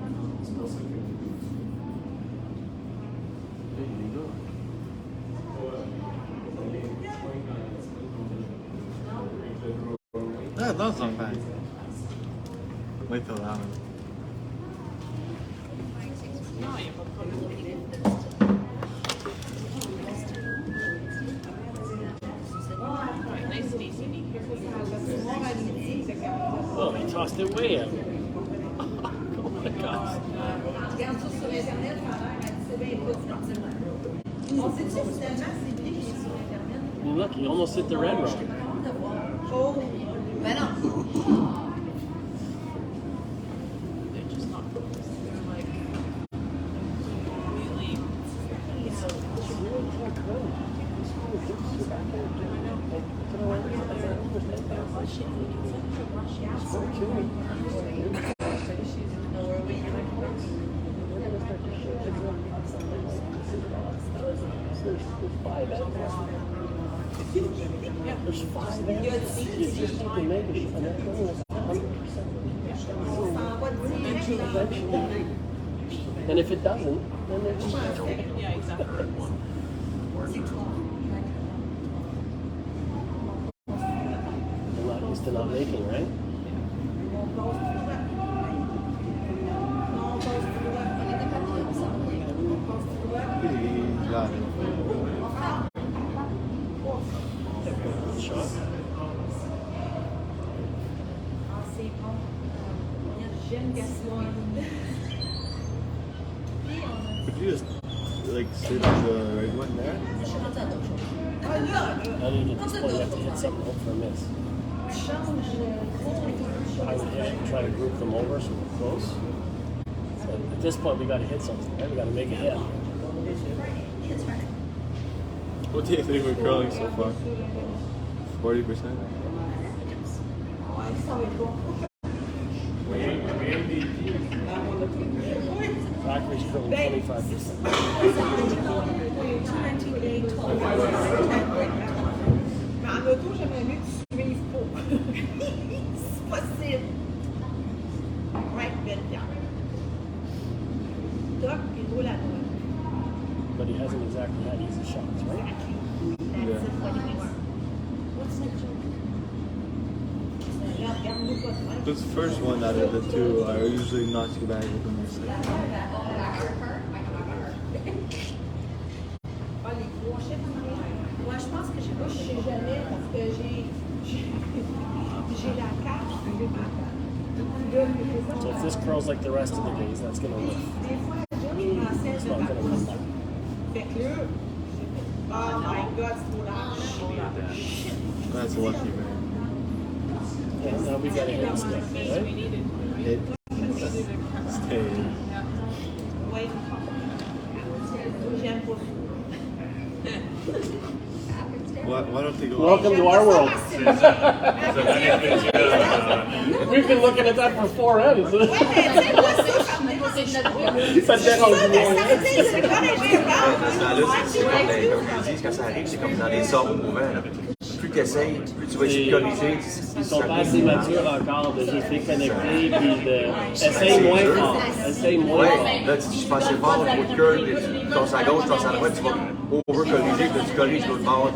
That's not bad. Wait till that one. Non, il n'y a pas de problème. Ouais, nice to meet you. Oh, he tossed it way out. Oh my gosh. Regarde ça sur Internet, ça a l'air à 17 bien plus. On sait-tu finalement c'est lui qui est sur Internet? I mean, look, he almost hit the red rock. Oh! Ben non. They're just not focused. They're like completely. There's five. You just need to make it, and that goal is 100%. And if it doesn't, then they're just Yeah, exactly. they're not used to not making, right? He got it. Shot. Ah, c'est bon. J'aime Gaston. Could you just like sit on the right one there? Je suis rendue à d'autres choses. I think at this point you have to hit something, hope for a miss. I would try to group them over so we're close. So I this point, we got to hit something, right? We got to make a hit. What do you think we're curling so far? 40%? Factory's curling 25%. Mais en auto, j'aimerais mieux que tu suives pas. C'est possible. Ouais, belle pierre. Toc, il roule à droite. But he hasn't exactly had easy shots, right? Yeah. What's the joke? Regarde-nous pas de même. This first one out of the two are usually not too bad with the music. Ah, les trois chiffres en arrière. Moi, je pense que je sais jamais parce que j'ai la carte, j'ai ma carte. So if this curls like the rest of the days, that's going to lift. Des fois, je pensais It's de not going to come back. Fait que là, oh my god, c'est trop large. That's lucky, man. And now we got to hit stuff, right? Hit. Stay. Oui. J'aime pas ça. Why don't they go Welcome to our world. We've been looking at that for 4 ends. Ça dérange moins. Quand ça arrive, c'est comme dans des sorts mouvants. Plus tu essayes, plus tu vas essayer de corriger. Ils sont pas assez matures encore de juste les connecter puis de essaye moins fort. Essaye moins Ouais, fort. là tu dis je passe fort, le coup de curl, tu tosses à gauche, tu tosses à droite, tu vas over-corriger, puis tu corriges l'autre bord.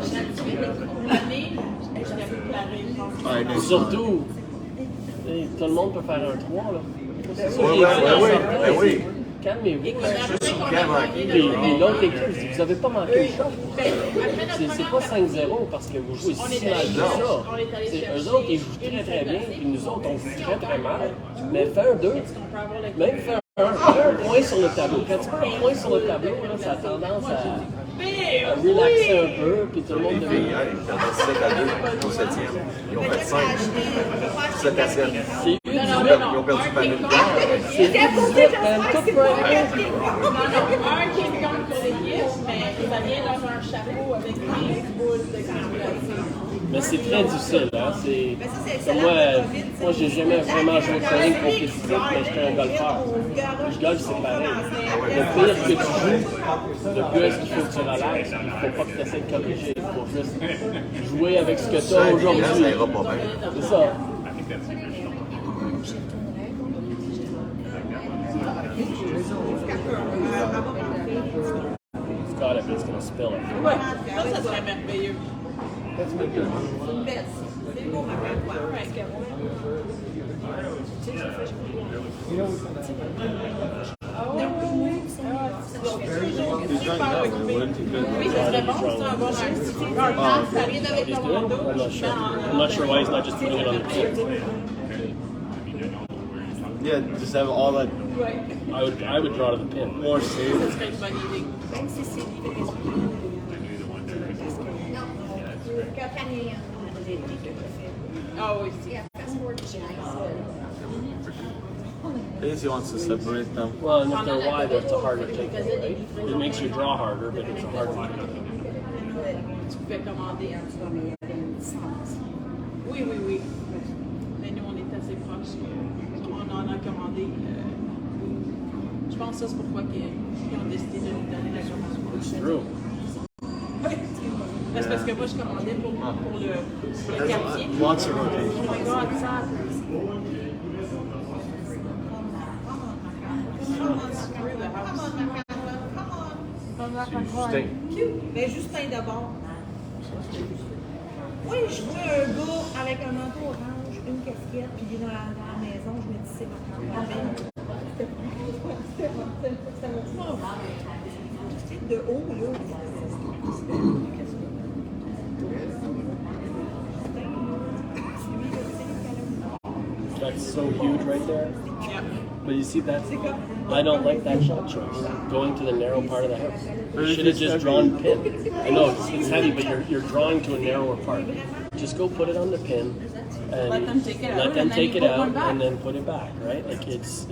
Surtout, tout le monde peut faire un 3 là. Oui. Calmez-vous. Calme, Puis l'autre équipe, vous n'avez pas manqué le shot. C'est pas 5-0 parce que vous jouez si mal que ça. Eux autres, ils jouent très très bien, puis nous autres, on joue très très mal. Mais fais un 2, même fais un point sur le tableau. Quand tu fais un point sur le tableau, là, ça a tendance à relaxer un peu, puis tout le monde devient. Ils perdaient 7 à 2 au 7e. Ils ont fait 5. 7 à 7. Ils ont perdu par une part. C'est tout Un qui est contre pour l'équipe, mais ça vient dans un chapeau avec 15 boules de calculation. Mais c'est très difficile, hein? Moi, j'ai jamais vraiment joué de curling compétitif, mais j'étais un golfeur. Le golf, c'est pareil. Le pire que tu joues, le plus est-ce qu'il faut que tu relaxes, il ne faut pas que tu essaies de corriger. Il faut juste jouer avec ce que tu as aujourd'hui. Ça ira pas bien. C'est ça. It's got it, but it's going to spill it. Ouais, ça serait merveilleux. C'est beau, ma grande He's drunk now, man. What did he do? Oui, ça serait bon, c'est un bon artiste. Ça vient avec He's ton good? manteau. I'm not sure why he's not just putting it on the pin. Yeah, just have all that I would draw to the pin. more safe. Ça serait une bonne idée. Même si c'est libre. Ah oui, I guess he wants to separate them. Well, and if they're wide, it's a harder take, right? It makes your draw harder, but it's a harder take. tu pouvais commander. Oui. Mais nous, on est assez proches. On en a commandé. Je pense que ça, c'est pourquoi ils ont décidé de nous donner la commande. It's true. C'est parce que moi, je commandais pour le quartier. Lots of rotation. Oh my God, ça. Screw the house. Justin. Mais Justin d'abord. Oui, je vois un gars avec un manteau orange, une casquette, puis il est dans la maison, je me dis c'est ma c'est de haut, là. That's so huge right there. Yeah. But you see that? I don't like that shot choice. Going to the narrow part of the house. You should have just drawn pin. I know it's heavy, but you're drawing to a narrower part. Just go put it on the pin and Let them take it out, let them and then take you it put one out back. and then put it back, right? Like it's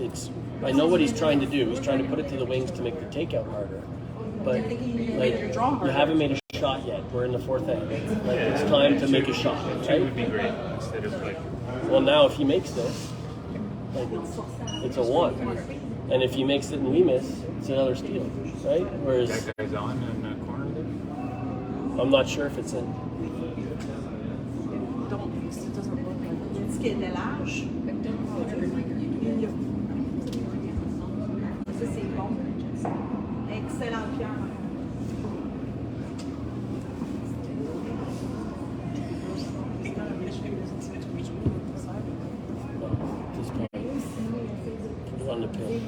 I know what he's trying to do. He's trying to put it to the wings to make the takeout harder. But like, you haven't made a shot yet. We're in the fourth end. Like, it's time to make a shot, Two right? would be great instead of like. Well, now if he makes this, like, it's a 1. And if he makes it and we miss, it's another steal, right? Whereas That guy's on in the corner there. I'm not sure if it's in. Ce qui est de l'âge. Ça, c'est bon. Excellent Pierre. Just put it on the pin.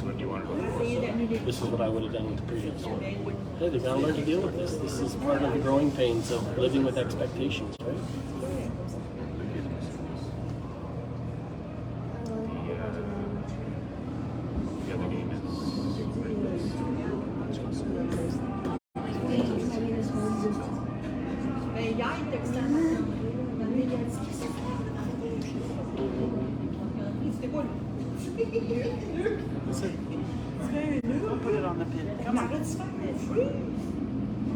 What do you want to go for? This is what I would have done with the previous one. Hey, they gotta learn to deal with this. This is part of the growing pains of living with expectations, right? The other game is. Mais hier, il textait C'était quoi, lui? Put it on the pin. Come on. Arrête de se faire des fruits.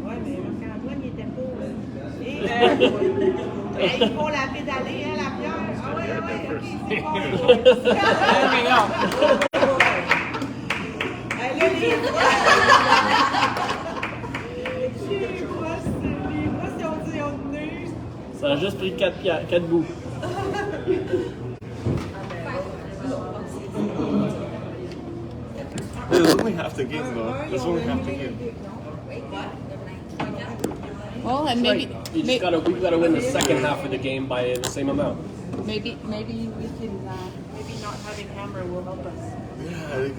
Ouais, mais Marc-Antoine, il était pas. Ils vont la pédaler, hein, la pierre. Ah ouais, ouais, ok, c'est bon. There we go. Là, les brosses, ils ont tenu. Ça a juste pris 4 bouts. This is only half the game, though. This is only half the game. Well, and maybe We've got to win the second half of the game by the same amount. maybe we can Maybe not having hammer will help us. Yeah, I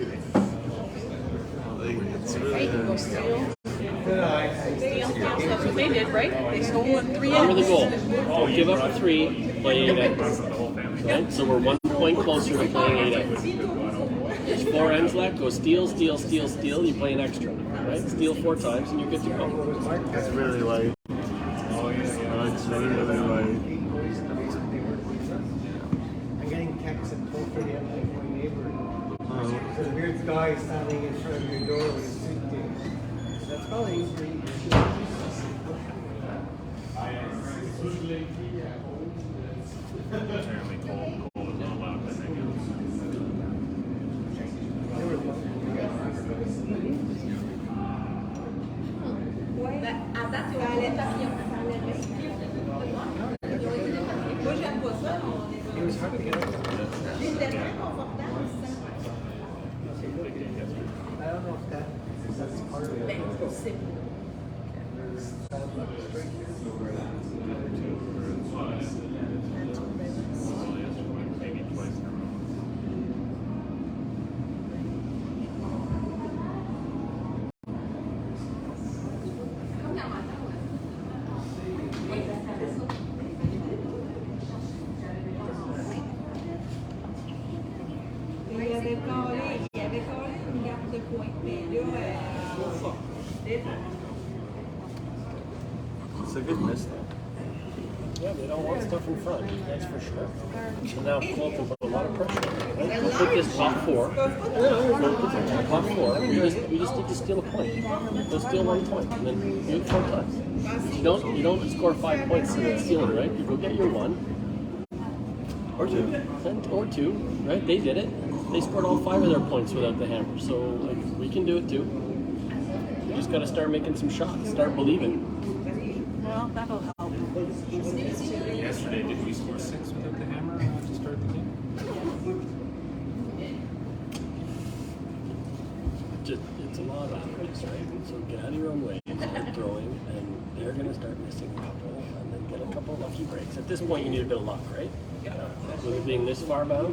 think it's really. go steal. That's what they did, right? They stole in 3 Remember the ends. goal. Don't give up a 3, play 8 ends. Right? So we're 1 point closer to playing 8 ends. There's 4 ends left. Go steal, steal, steal, steal. You play an extra. Right? Steal 4 times and you're good to go. It's really light. It's really, really light. I'm getting texts at 12:30 at night from my neighbor. There's a weird guy standing in front of your door with a suitcase. That's probably easy. Apparently cold is not allowed, I think. À date, ils ont les papillons. Moi, j'aime pas ça. J'étais très confortable. I don't know if that's part of it. C'est Maybe twice in a row. Il avait collé une garde de coin. Mais là, It's a good miss, though. Yeah, they don't want stuff in front. That's for sure. So now Colton put a lot of pressure. Right? We'll put this top 4. Top 4. We just need to steal a point. Go steal 1 point, and then do it 4 times. You don't score 5 points stealing, right? You go get your 1. Or 2. Or 2, right? They did it. They scored all 5 of their points without the hammer. So like, we can do it too. You just got to start making some shots. Start believing. Well, that'll help. Yesterday, did we score 6 without the hammer to start the game? It's a lot of this, right? So get out of your own way, start throwing, and they're going to start missing a couple, and then get a couple of lucky breaks. At this point, you need a bit of luck, right? With it being this far back.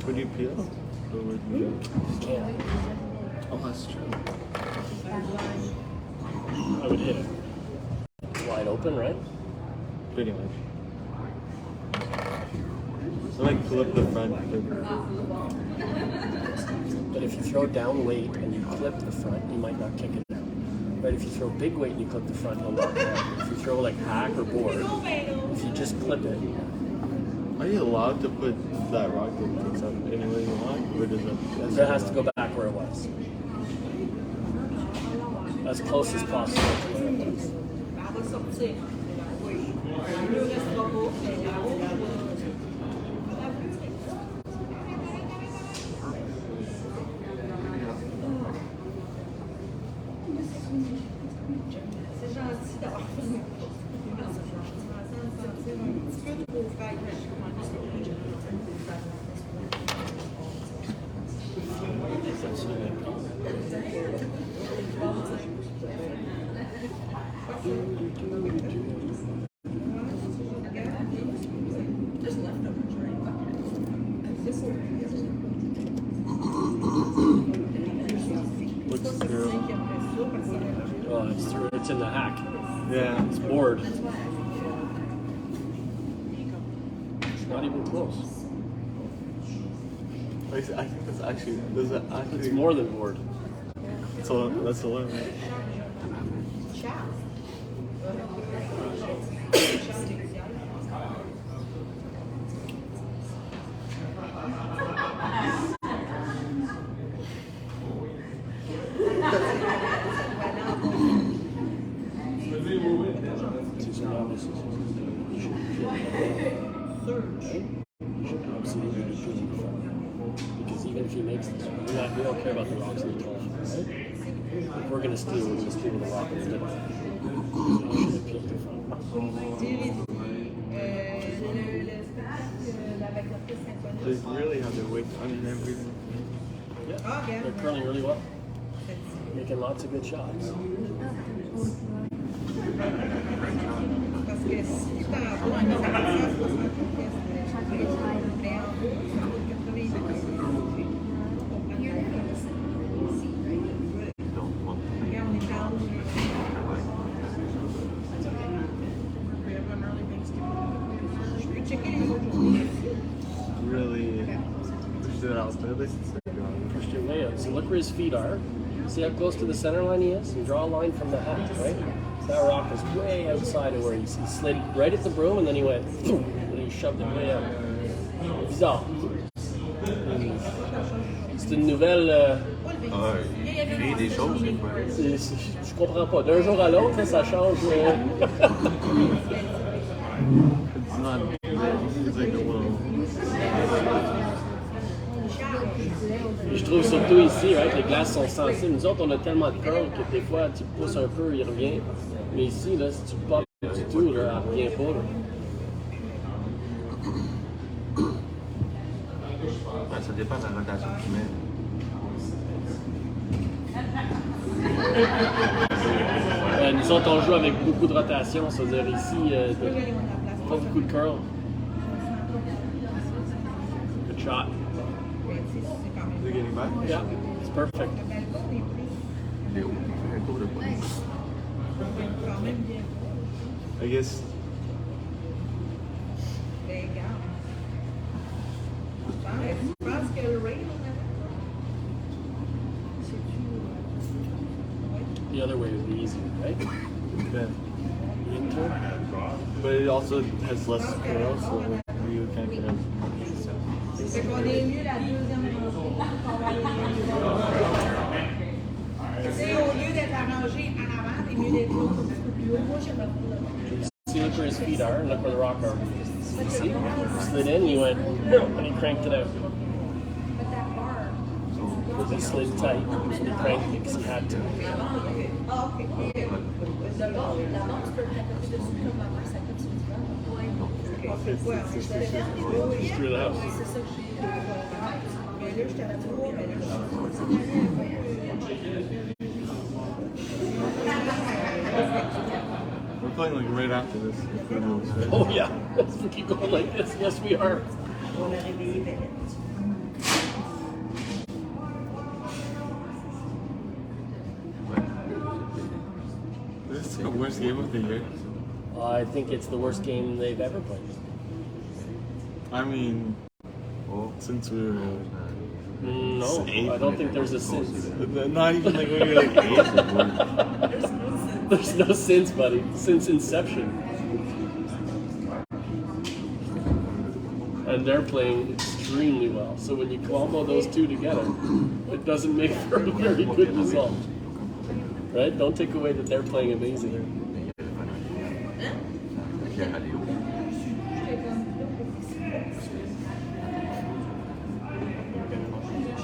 Would you peel? Or would you? Can't. Oh, that's true. I would hit it. Wide open, right? Pretty much. So like pull up the front. But if you throw down late and you clip the front, you might not kick it out. Right, if you throw big weight and you clip the front, you'll knock it out. If you throw like hack or board, if you just clip it. Are you allowed to put that rock that takes up anywhere you want? Or does it? That has to go back where it was. As close as possible to where it was. Elle va sortir. Oui. Il ne restera pas. Mais là-haut, c'est gentil d'avoir fait une un petit peu trop frais. Looks terrible. Oh, it's in the hack. Yeah. It's bored. It's not even close. I think that's actually. Does that actually? It's more than bored. So that's a limit. Because even if he makes this, we don't care about the rocks in the 12, right? If we're going to steal with a rock instead of They really have their weight on everything. Yeah, they're curling really well. Making lots of good shots. Parce que si tu t'en vas, ça passe à 60 Really pushed it out there. Pushed it way out. So look where his feet are. See how close to the center line he is? And draw a line from the hat, right? So that rock is way outside of where he slid right at the broom and then he went, and he shoved it way out. Bizarre. C'est une nouvelle. Il crée des choses, c'est quoi? Je comprends pas. D'un jour à l'autre, ça change. It's not. It's like a little. Je trouve surtout ici, right, les glaces sont sensibles. Nous autres, on a tellement de curl que des fois, tu pousses un peu, il revient. Mais ici, là, si tu pop du tout, là, elle revient pas. Là. Ouais, ça dépend de la rotation que tu mets. Nous autres, on joue avec beaucoup de rotation, c'est-à-dire ici, pas beaucoup de curl. Good shot. Is it getting back? Yeah, it's perfect. Il est haut, il fait un tour de police. I guess. Je pense que le rail, The other way would be easier, right? Yeah. Into. But it also has less curl, so you can't get it. c'est qu'on est mieux la deuxième c'est au lieu d'être arrangé en avant, t'es mieux d'être l'autre un petit peu plus haut. Moi, j'aimerais pas. See, look where his feet are, and look where the rock are. You see? Slid in, he went, and he cranked it out. Because he slid tight, so he cranked it because he had to. Screw the house. We're playing like right after this. Right? Oh yeah, if we keep going like this, yes we are. This is the worst game of the year. I think it's the worst game they've ever played. I mean, since we were. No, I don't think there's a sense. Not even like when we were like 8. There's no since, buddy. Since inception. And they're playing extremely well. So when you combo those two together, it doesn't make for a very good result. Right? Don't take away that they're playing amazing.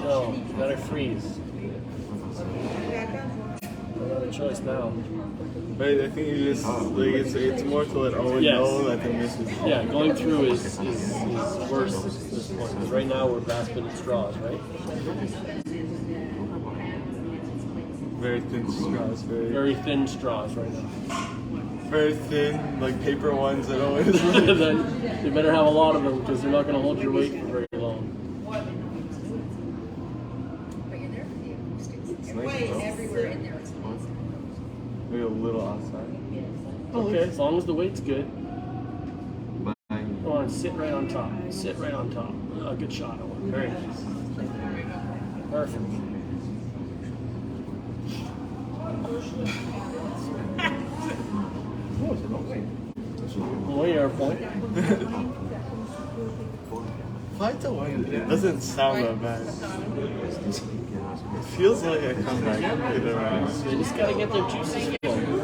No, you gotta freeze. Another choice now. But I think you just like it's more to let Owen know that the miss is. Yeah, going through is worse at this point. Because right now we're grasping at straws, right? Very thin straws, Very thin straws right now. very thin, like paper ones that always. Then you better have a lot of them because they're not going to hold your weight for very long. But you're there for the acoustics. nice. Everywhere in there. It's Maybe a little outside. Okay, as long as the weight's good. Come on, sit right on top. Sit right on top. Oh, good shot, Owen. Very nice. Perfect. Well, you're a point. 5-1. It doesn't sound that bad. It feels like a comeback either way. They just gotta get their juices flowing.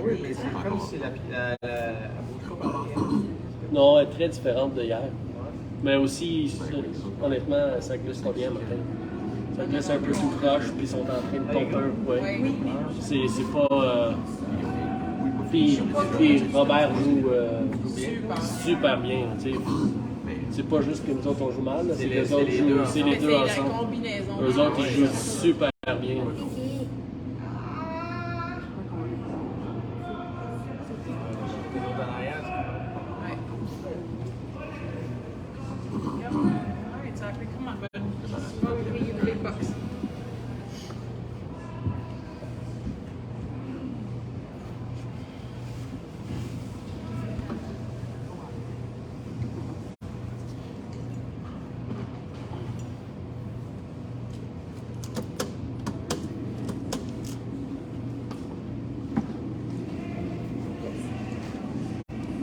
Oui, mais c'est comme si la Non, elle est très différente d'hier. Mais aussi, honnêtement, ça glisse pas bien maintenant. Ça glisse un peu tout croche, puis ils sont en train de pomper. Ouais. C'est pas. Puis Robert joue super bien. Tu sais. C'est pas juste que nous autres on joue mal, c'est les autres jouent, c'est les deux ensemble. Eux autres ils jouent super bien. Alright, Zachary, come on, bud. Oh, we need the big bucks.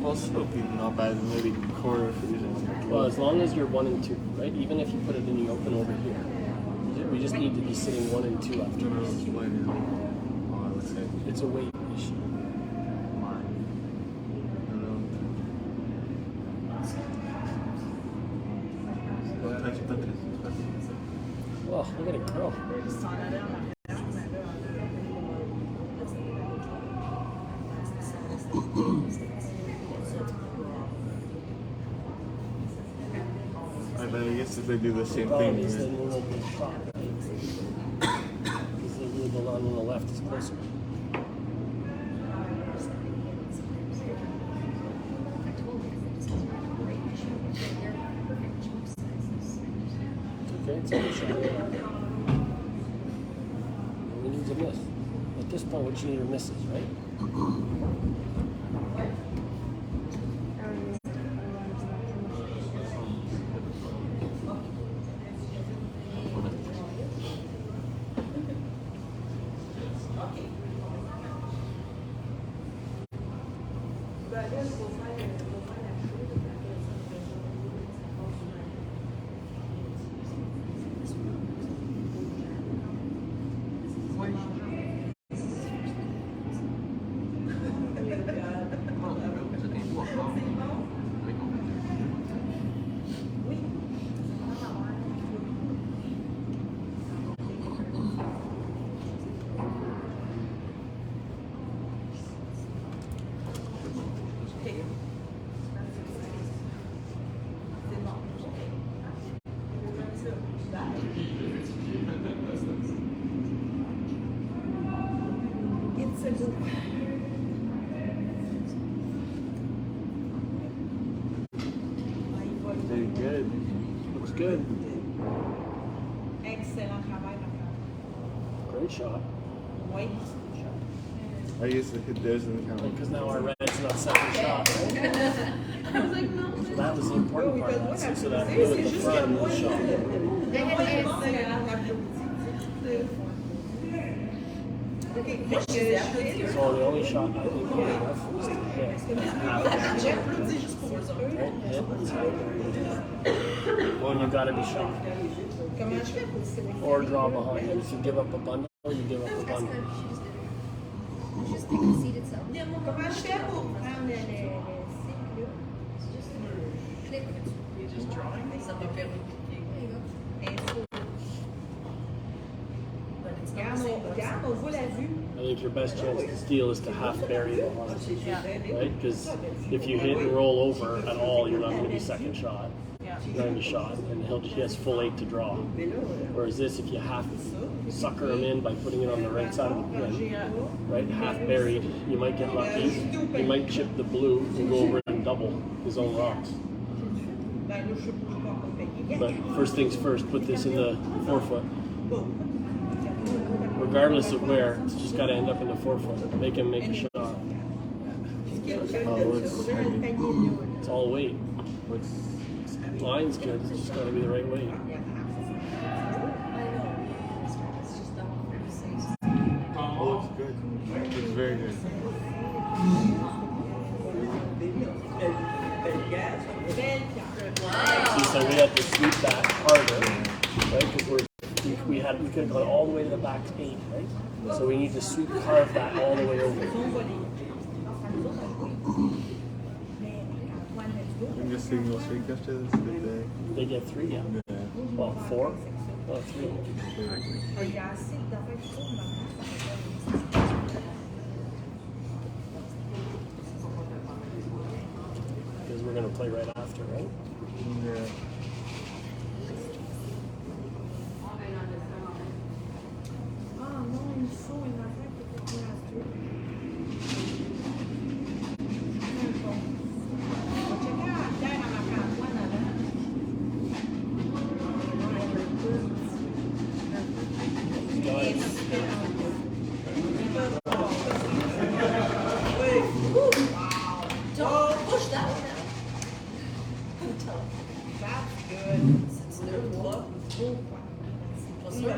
Also, not bad, maybe quarter freezing. Well, as long as you're 1 and 2, right? Even if you put it in the open over here, we just need to be sitting 1 and 2 after this. It's a weight issue. Oh, look at it grow. I guess if they do the same Problem thing. is then we'll open the top, right? Because the one on the left is closer. Okay, it's a good shot. We need to miss. At this point, what you need are misses, right? Very good. Looks good. Excellent travail, Raphaël. Great shot. Oui. I used to hit theirs in the camera. Because now our red's not second shot. Right? I was like, non. So that was the important part. So that blue at the front was shot. So the only shot I think good enough was to hit half well, you gotta be shot. Or draw behind. And if you give up a bundle, you give up a bundle. Juste exceed itself. Comment je fais pour prendre le cycle? Click. Ça m'a permis de cliquer. Regarde, on voit la vue. I think your best chance to steal is to half bury the line, right? Because if you hit and roll over at all, you're not going to be second shot. You're not going to be shot, and he has full 8 to draw. Whereas this, if you half sucker him in by putting it on the right side of the pin, right, half buried, you might get lucky. You might chip the blue and go over and double his own rocks. But first things first, put this in the forefoot. Regardless of where, it's just got to end up in the forefoot. Make him make a shot. Oh, it's heavy. It's all weight. What's Line's good, it's just got to be the right weight. Oh, it's good. It's very good. See, so we had to sweep that harder, right? Because we could have gone all the way to the back 8, right? So we need to carve that all the way over. I'm just seeing those streak after this. They get 3, yeah. Well, 4? Oh, 3. Because we're going to play right after, right? Yeah. Don't push that one out. That's good. C'est du 2-3. Pas sûr.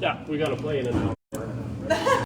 Yeah, we got to play in an hour.